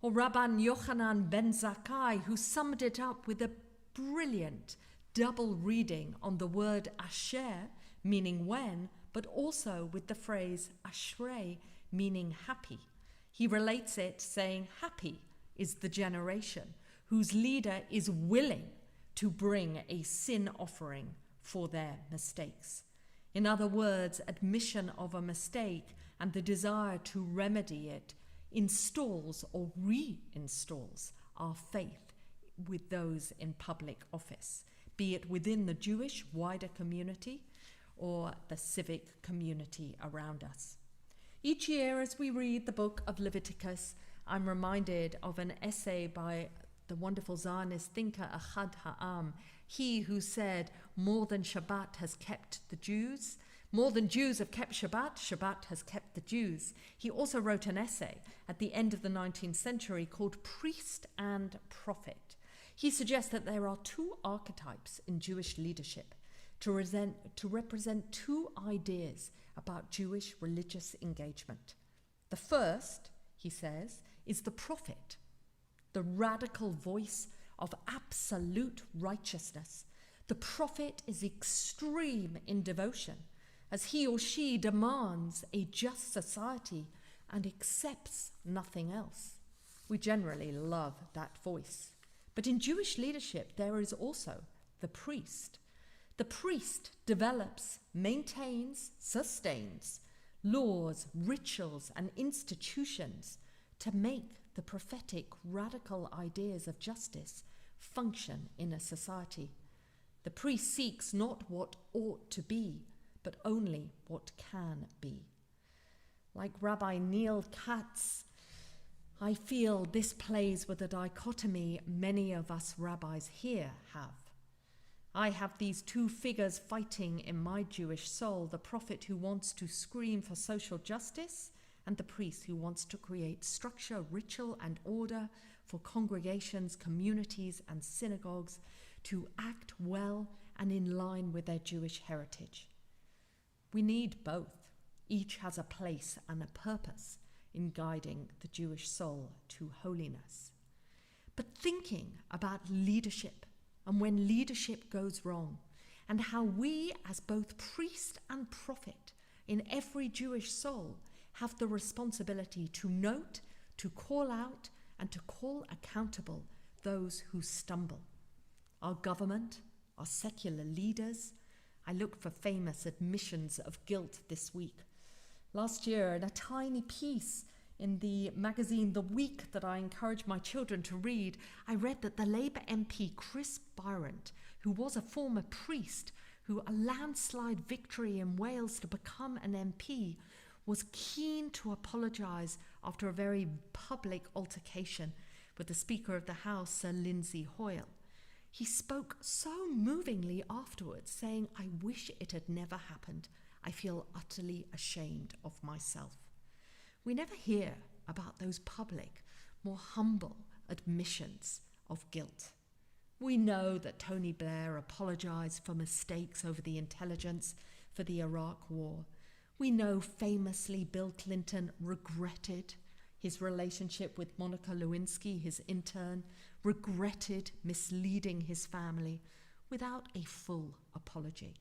Or Rabban Yochanan ben Zakkai, who summed it up with a brilliant double reading on the word asher, meaning when, but also with the phrase ashrei, meaning happy. He relates it saying, happy is the generation whose leader is willing to bring a sin offering for their mistakes. In other words, admission of a mistake and the desire to remedy it installs or reinstalls our faith with those in public office, be it within the Jewish wider community or the civic community around us. Each year as we read the book of Leviticus, I'm reminded of an essay by the wonderful Zionist thinker Ahad Ha'am, he who said, more than Shabbat has kept the Jews, more than Jews have kept Shabbat, Shabbat has kept the Jews. He also wrote an essay at the end of the 19th century called Priest and Prophet. He suggests that there are two archetypes in Jewish leadership to represent two ideas about Jewish religious engagement. The first, he says, is the prophet, the radical voice of absolute righteousness. The prophet is extreme in devotion, as he or she demands a just society and accepts nothing else. We generally love that voice. But in Jewish leadership, there is also the priest. The priest develops, maintains, sustains laws, rituals, and institutions to make the prophetic radical ideas of justice function in a society. The priest seeks not what ought to be, but only what can be. Like Rabbi Neil Katz, I feel this plays with a dichotomy many of us rabbis here have. I have these two figures fighting in my Jewish soul, the prophet who wants to scream for social justice and the priest who wants to create structure, ritual, and order for congregations, communities, and synagogues to act well and in line with their Jewish heritage. We need both. Each has a place and a purpose in guiding the Jewish soul to holiness. But thinking about leadership and when leadership goes wrong, and how we as both priest and prophet in every Jewish soul have the responsibility to note, to call out, and to call accountable those who stumble. Our government, our secular leaders. I look for famous admissions of guilt this week. Last year, in a tiny piece in the magazine The Week that I encourage my children to read, I read that the Labour MP Chris Byrant, who was a former priest, who a landslide victory in Wales to become an MP, was keen to apologise after a very public altercation with the Speaker of the House, Sir Lindsay Hoyle. He spoke so movingly afterwards, saying, "I wish it had never happened. I feel utterly ashamed of myself." We never hear about those public, more humble admissions of guilt. We know that Tony Blair apologised for mistakes over the intelligence for the Iraq War. We know famously Bill Clinton regretted his relationship with Monica Lewinsky, his intern, regretted misleading his family without a full apology.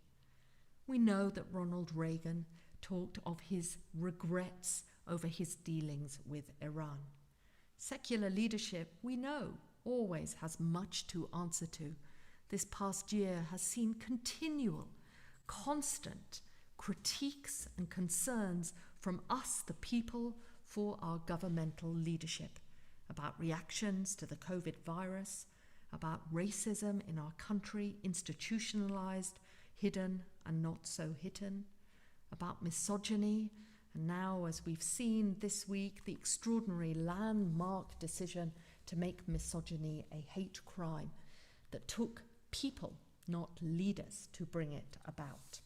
We know that Ronald Reagan talked of his regrets over his dealings with Iran. Secular leadership, we know, always has much to answer to. This past year has seen continual, constant critiques and concerns from us, the people, for our governmental leadership, about reactions to the COVID virus, about racism in our country, institutionalized, hidden and not so hidden, about misogyny, and now, as we've seen this week, the extraordinary landmark decision to make misogyny a hate crime that took people, not leaders, to bring it about.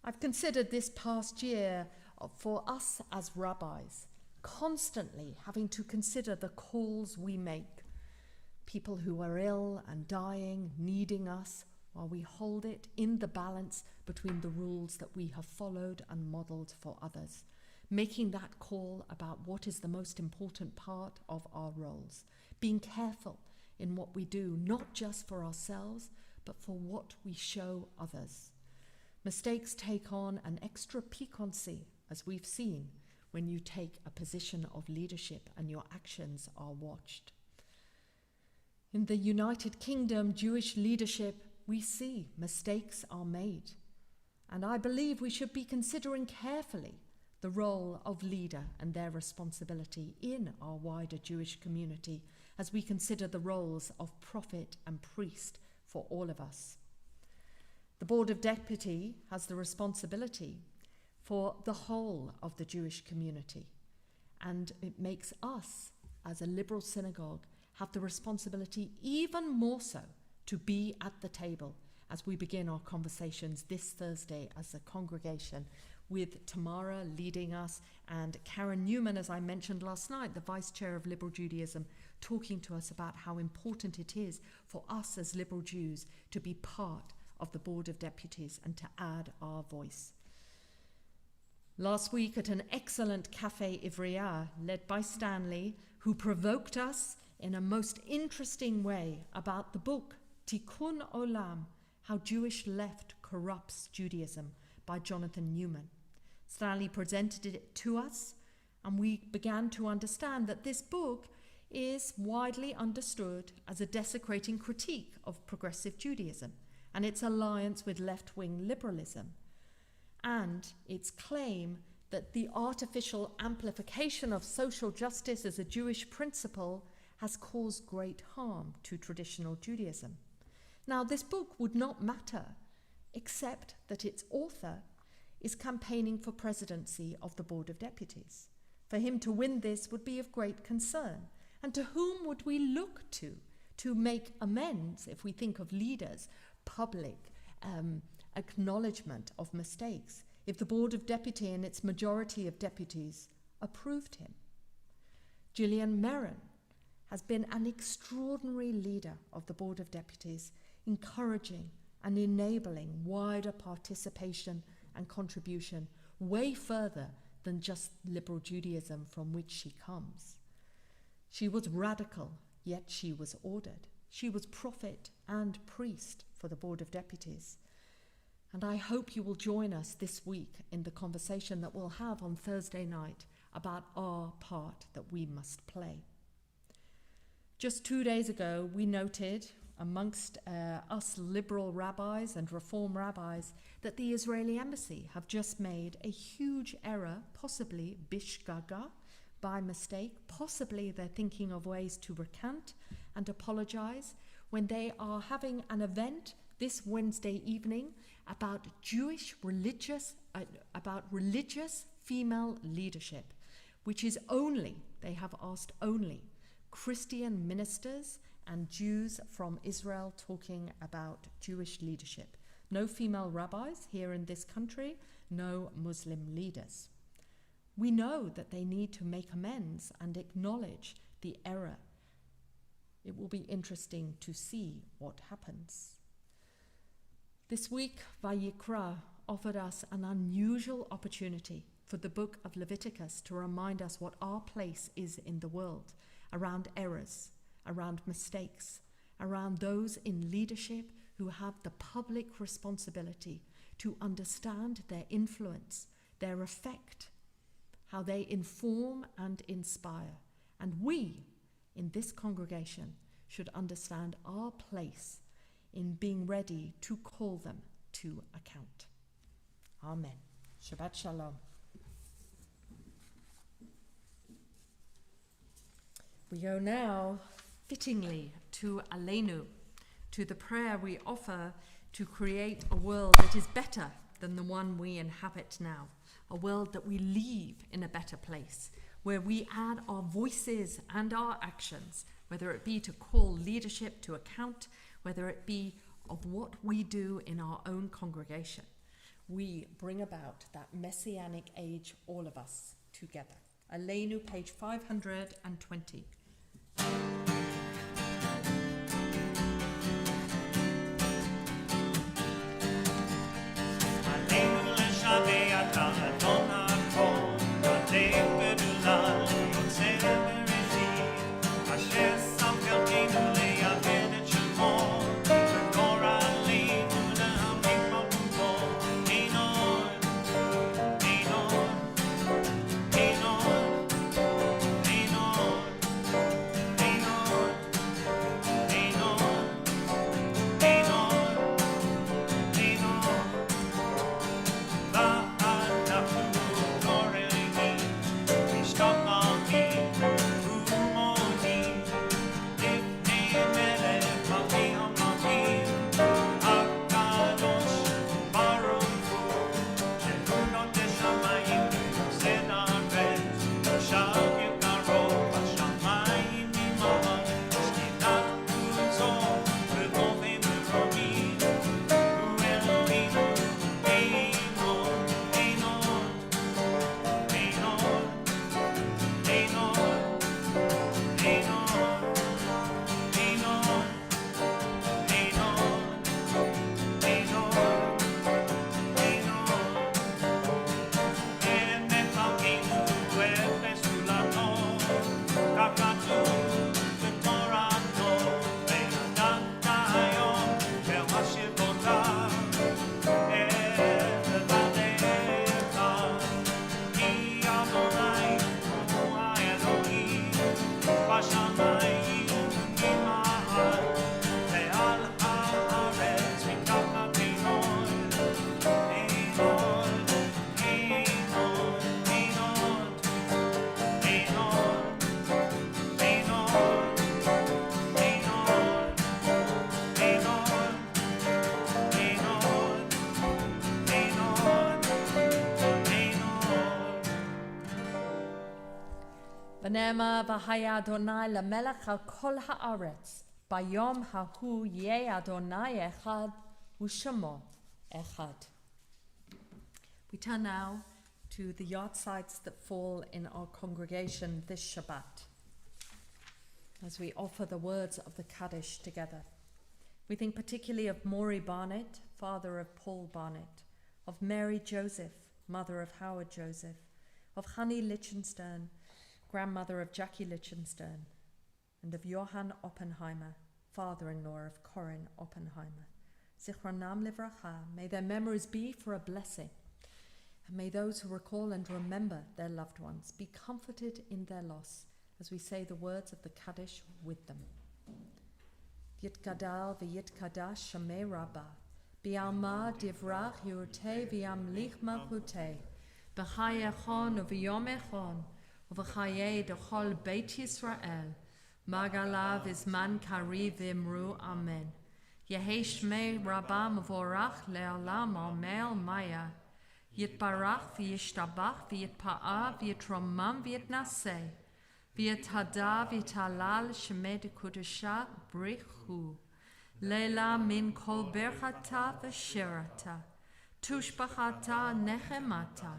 I've considered this past year for us as rabbis, constantly having to consider the calls we make, people who are ill and dying, needing us, while we hold it in the balance between the rules that we have followed and modelled for others, making that call about what is the most important part of our roles, being careful in what we do, not just for ourselves, but for what we show others. Mistakes take on an extra piquancy, as we've seen, when you take a position of leadership and your actions are watched. In the United Kingdom, Jewish leadership, we see mistakes are made. And I believe we should be considering carefully the role of leader and their responsibility in our wider Jewish community as we consider the roles of prophet and priest for all of us. The Board of Deputy has the responsibility for the whole of the Jewish community, and it makes us, as a liberal synagogue, have the responsibility even more so to be at the table as we begin our conversations this Thursday as a congregation, with Tamara leading us and Karen Newman, as I mentioned last night, the Vice Chair of Liberal Judaism, talking to us about how important it is for us as liberal Jews to be part of the Board of Deputies and to add our voice. Last week at an excellent Cafe Ivriya led by Stanley, who provoked us in a most interesting way about the book Tikkun Olam, How Jewish Left Corrupts Judaism by Jonathan Newman. Stanley presented it to us, and we began to understand that this book is widely understood as a desecrating critique of progressive Judaism and its alliance with left-wing liberalism, and its claim that the artificial amplification of social justice as a Jewish principle has caused great harm to traditional Judaism. Now, this book would not matter except that its author is campaigning for presidency of the Board of Deputies. For him to win this would be of great concern. And to whom would we look to make amends if we think of leaders, public acknowledgement of mistakes, if the Board of Deputy and its majority of deputies approved him? Gillian Merron has been an extraordinary leader of the Board of Deputies, encouraging and enabling wider participation and contribution way further than just liberal Judaism from which she comes. She was radical, yet she was ordered. She was prophet and priest for the Board of Deputies. And I hope you will join us this week in the conversation that we'll have on Thursday night about our part that we must play. Just 2 days ago, we noted amongst us liberal rabbis and reform rabbis that the Israeli embassy have just made a huge error, possibly bishgaga, by mistake. Possibly they're thinking of ways to recant and apologize when they are having an event this Wednesday evening about religious female leadership, which is only, they have asked only, Christian ministers and Jews from Israel talking about Jewish leadership. No female rabbis here in this country, no Muslim leaders. We know that they need to make amends and acknowledge the error. It will be interesting to see what happens. This week, Vayikra offered us an unusual opportunity for the book of Leviticus to remind us what our place is in the world, around errors, around mistakes, around those in leadership who have the public responsibility to understand their influence, their effect, how they inform and inspire. And we, in this congregation, should understand our place in being ready to call them to account. Amen. Shabbat Shalom. We go now, fittingly, to Aleinu, to the prayer we offer to create a world that is better than the one we inhabit now, a world that we leave in a better place, where we add our voices and our actions, whether it be to call leadership to account, whether it be of what we do in our own congregation. We bring about that messianic age, all of us, together. Aleinu, page 520. V'nema v'haya Adonai lamelech al kol haaretz, bayom hahu yeh Adonai echad u'shemo echad. We turn now to the yahrzeits that fall in our congregation this Shabbat, as we offer the words of the Kaddish together. We think particularly of Maury Barnett, father of Paul Barnett, of Mary Joseph, mother of Howard Joseph, of Honey Lichtenstern, grandmother of Jackie Lichtenstern, and of Johann Oppenheimer, father-in-law of Corinne Oppenheimer. Zichronam livracha, may their memories be for a blessing, and may those who recall and remember their loved ones be comforted in their loss as we say the words of the Kaddish with them. Yitgadal v'yitkadash shamei rabbah, bi'alma divrach yurtei v'yamlich malchutei, b'chayechon u'v'yom echon, u'v'chayei d'chol beit Yisrael, magalav izman kari v'imru amen. Yehi shmei rabbah mevorach le'olam amel maya, yitbarach v'yishtabach v'yitpa'ah v'yitromam v'yitnaseh, v'yithada v'yitalal shemei dekudusha brichu, leila min kol berchata v'shirata, tushbachata nechemata,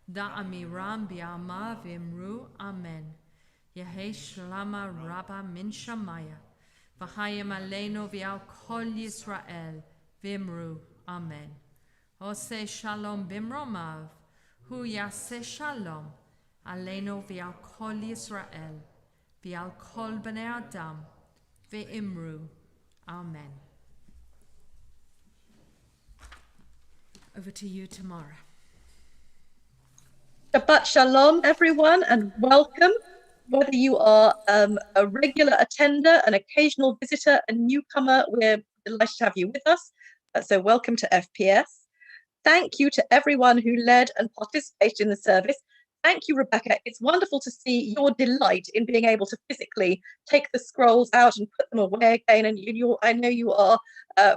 da'amiram bi'alma v'imru amen. Yehi shlama rabba min shamaya, v'chayim aleinu v'al kol Yisrael v'imru amen. Oseh shalom bimromav, hu yaseh shalom, aleinu v'al kol Yisrael, v'al kol bnei Adam, v'imru amen. Over to you, Tamara. Shabbat Shalom, everyone, and welcome. Whether you are a regular attender, an occasional visitor, a newcomer, we're delighted to have you with us. So welcome to FPS. Thank you to everyone who led and participated in the service. Thank you, Rebecca. It's wonderful to see your delight in being able to physically take the scrolls out and put them away again. And I know you are,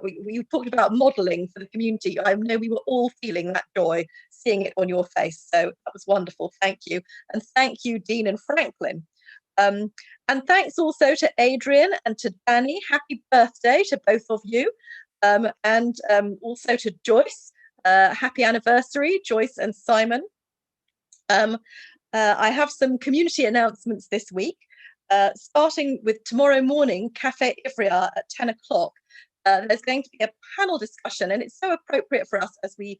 we talked about modeling for the community. I know we were all feeling that joy, seeing it on your face. So that was wonderful. Thank you. And thank you, Dean and Franklin. And thanks also to Adrian and to Danny. Happy birthday to both of you. And also to Joyce. Happy anniversary, Joyce and Simon. I have some community announcements this week, starting with tomorrow morning, Cafe Ivrea at 10 o'clock. There's going to be a panel discussion, and it's so appropriate for us as we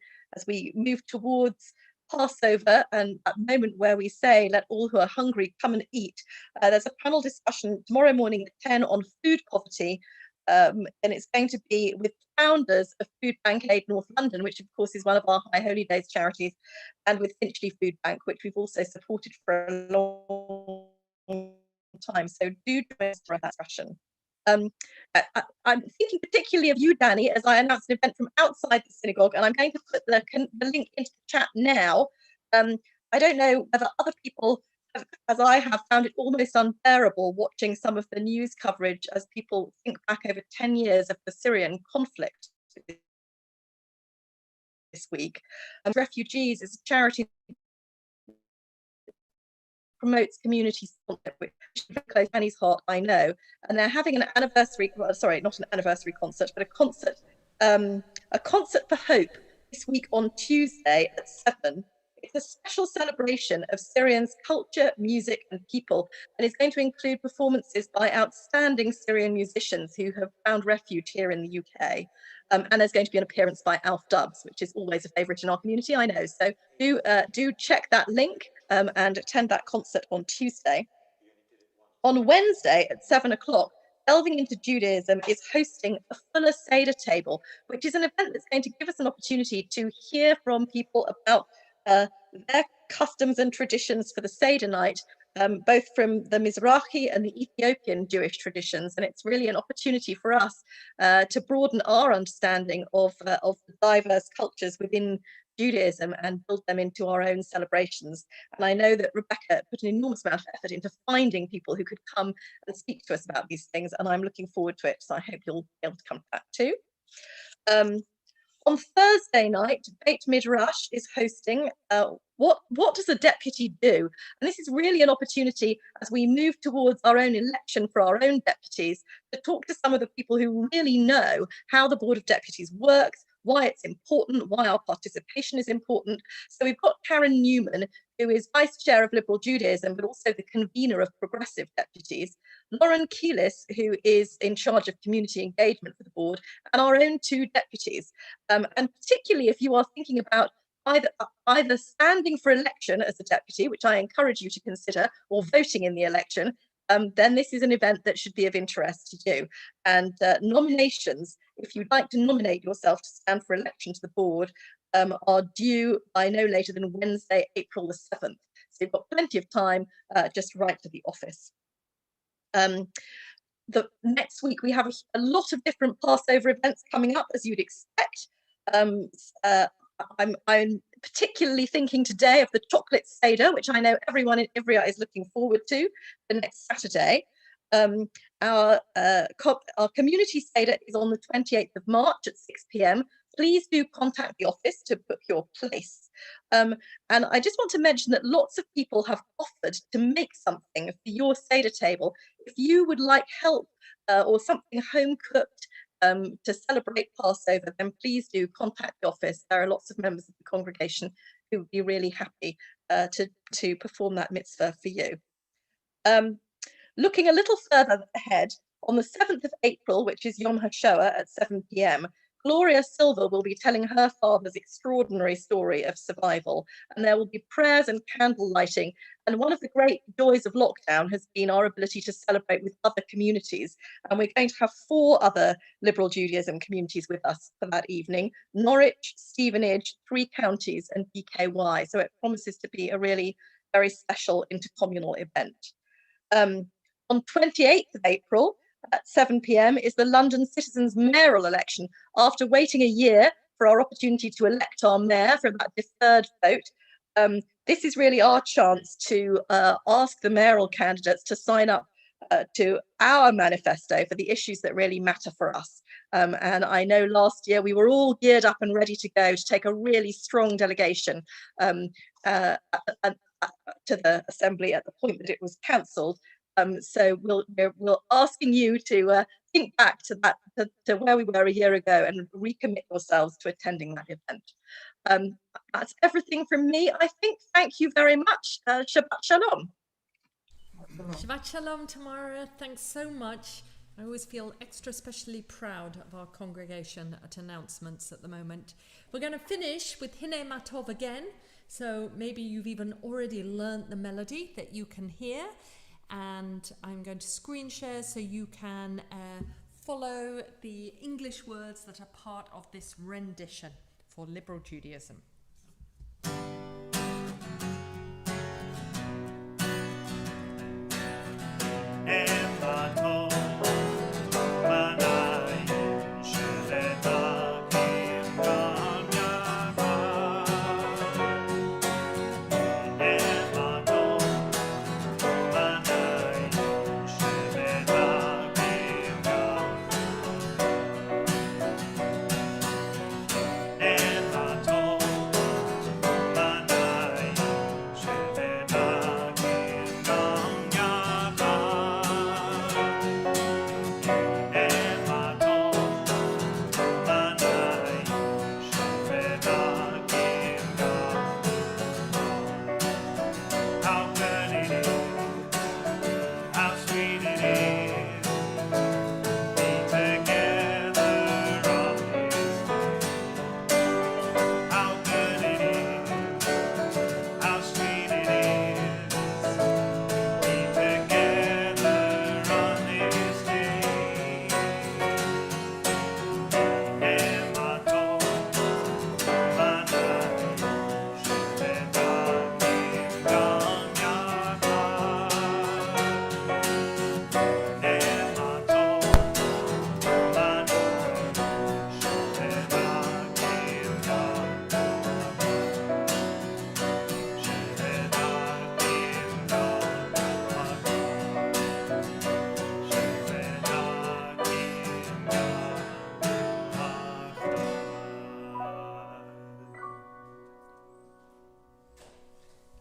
move towards Passover and that moment where we say, let all who are hungry come and eat. There's a panel discussion tomorrow morning at 10 on food poverty. And it's going to be with founders of Food Bank Aid North London, which of course is one of our High Holy Days charities, and with Finchley Food Bank, which we've also supported for a long time. So do join us for that discussion. I'm thinking particularly of you, Danny, as I announced an event from outside the synagogue, and I'm going to put the link into the chat now. I don't know whether other people, as I have, found it almost unbearable watching some of the news coverage as people think back over 10 years of the Syrian conflict this week. Refugees is a charity that promotes community support, which is close to Annie's heart, I know. And they're having an anniversary, well, sorry, not an anniversary concert, but a concert for hope this week on Tuesday at 7. It's a special celebration of Syrians' culture, music, and people, and it's going to include performances by outstanding Syrian musicians who have found refuge here in the UK. And there's going to be an appearance by Alf Dubs, which is always a favourite in our community, I know. So do check that link and attend that concert on Tuesday. On Wednesday at 7 o'clock, Delving into Judaism is hosting a fuller Seder table, which is an event that's going to give us an opportunity to hear from people about their customs and traditions for the Seder night, both from the Mizrahi and the Ethiopian Jewish traditions. And it's really an opportunity for us to broaden our understanding of the diverse cultures within Judaism and build them into our own celebrations. And I know that Rebecca put an enormous amount of effort into finding people who could come and speak to us about these things, and I'm looking forward to it. So I hope you'll be able to come to that too. On Thursday night, Beit Midrash is hosting What Does a Deputy Do? And this is really an opportunity as we move towards our own election for our own deputies to talk to some of the people who really know how the Board of Deputies works, why it's important, why our participation is important. So we've got Karen Newman, who is Vice Chair of Liberal Judaism, but also the convener of Progressive Deputies, Lauren Keelis, who is in charge of community engagement for the board, and our own 2 deputies. And particularly if you are thinking about either standing for election as a deputy, which I encourage you to consider, or voting in the election, then this is an event that should be of interest to you. And nominations, if you'd like to nominate yourself to stand for election to the board, are due by no later than Wednesday, April the 7th. So you've got plenty of time, just write to the office. The next week we have a lot of different Passover events coming up, as you'd expect. I'm particularly thinking today of the chocolate Seder, which I know everyone in Ivrea is looking forward to the next Saturday. Our community Seder is on the 28th of March at 6 p.m. Please do contact the office to book your place. And I just want to mention that lots of people have offered to make something for your Seder table. If you would like help or something home cooked to celebrate Passover, then please do contact the office. There are lots of members of the congregation who would be really happy to perform that mitzvah for you. Looking a little further ahead, on the 7th of April, which is Yom HaShoah at 7 p.m, Gloria Silver will be telling her father's extraordinary story of survival, and there will be prayers and candle lighting. And one of the great joys of lockdown has been our ability to celebrate with other communities. And we're going to have 4 other Liberal Judaism communities with us for that evening: Norwich, Stevenage, 3 counties, and BKY. So it promises to be a really very special intercommunal event. On 28th of April, at 7 p.m. is the London Citizens' Mayoral election. After waiting a year for our opportunity to elect our mayor from that deferred vote, this is really our chance to ask the mayoral candidates to sign up to our manifesto for the issues that really matter for us. And I know last year we were all geared up and ready to go to take a really strong delegation to the Assembly at the point that it was cancelled. So we're asking you to think back to that, to where we were a year ago, and recommit yourselves to attending that event. That's everything from me, I think. Thank you very much. Shabbat Shalom. Shabbat Shalom, Tamara. Thanks so much. I always feel extra specially proud of our congregation at announcements at the moment. We're going to finish with Hine Matov again. So maybe you've even already learned the melody that you can hear. And I'm going to screen share so you can follow the English words that are part of this rendition for Liberal Judaism.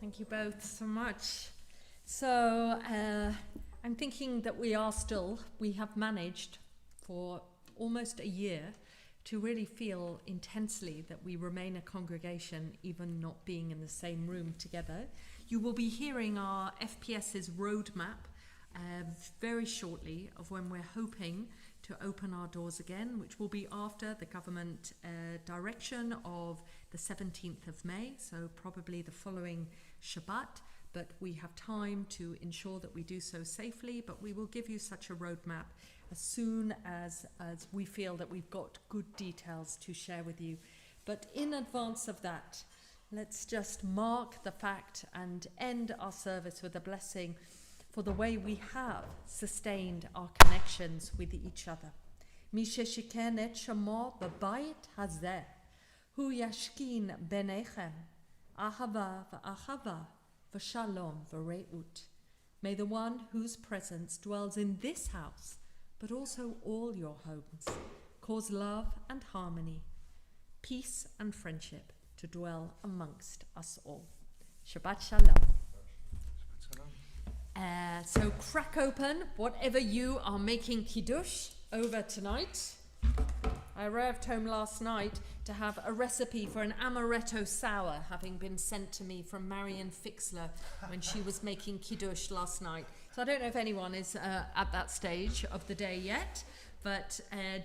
Thank you both so much. So I'm thinking that we have managed for almost a year to really feel intensely that we remain a congregation, even not being in the same room together. You will be hearing our FPS's roadmap very shortly of when we're hoping to open our doors again, which will be after the government direction of the 17th of May, so probably the following Shabbat, but we have time to ensure that we do so safely, but we will give you such a roadmap as soon as we feel that we've got good details to share with you. But in advance of that, let's just mark the fact and end our service with a blessing for the way we have sustained our connections with each other. Mi sheshiken et shamo b'bayit hazeh, hu yashkin benechem, ahava v'achava v'shalom v're'ut. May the one whose presence dwells in this house, but also all your homes, cause love and harmony, peace and friendship to dwell amongst us all. Shabbat Shalom. So crack open whatever you are making kiddush over tonight. I arrived home last night to have a recipe for an amaretto sour having been sent to me from Marion Fixler when she was making kiddush last night. So I don't know if anyone is at that stage of the day yet, But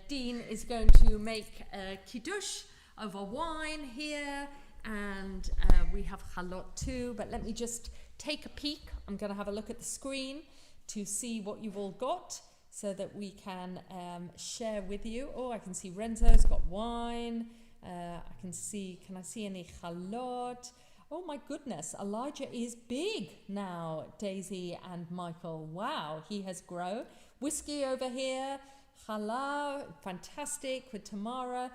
Dean is going to make a kiddush over wine here, and we have chalot too. But let me just take a peek. I'm going to have a look at the screen to see what you've all got, so that we can share with you. Oh, I can see Renzo's got wine. Can I see any chalot? Oh my goodness, Elijah is big now, Daisy and Michael. Wow, he has grown. Whiskey over here, challah, fantastic, with Tamara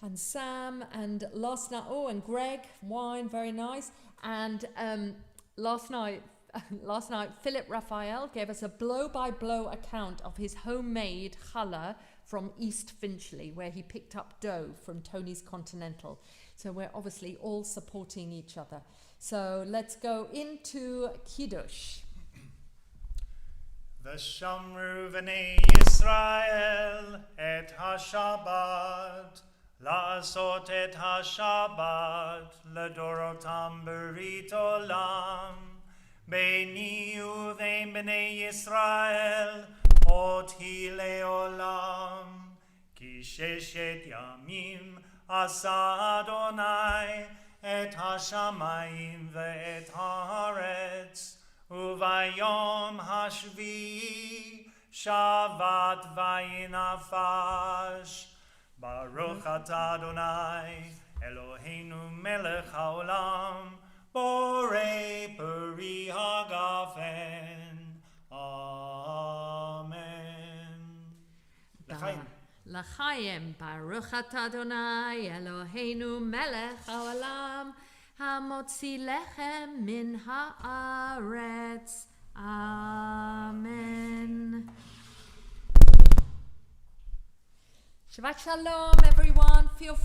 and Sam, and last night, and Greg, wine, very nice. And last night, Philip Raphael gave us a blow-by-blow account of his homemade challah from East Finchley, where he picked up dough from Tony's Continental. So we're obviously all supporting each other. So let's go into Kiddush. V'shamru v'nei Yisrael et ha-Shabbat, la'asot et ha-Shabbat, l'dorotam berit olam, Beini uvein b'nei Yisrael, ot hi le'olam, ki sheshet yamim asa Adonai et hashamayim ve'et haaretz, uvayom hashvi shavat vayinafash. Baruch atah Adonai Eloheinu melech haolam, Borei peri hagafen. Amen. L'chaim. L'chaim, Baruch atah Adonai Eloheinu melech haolam, hamotzi lechem min haaretz. Amen. Shabbat Shalom, everyone. Feel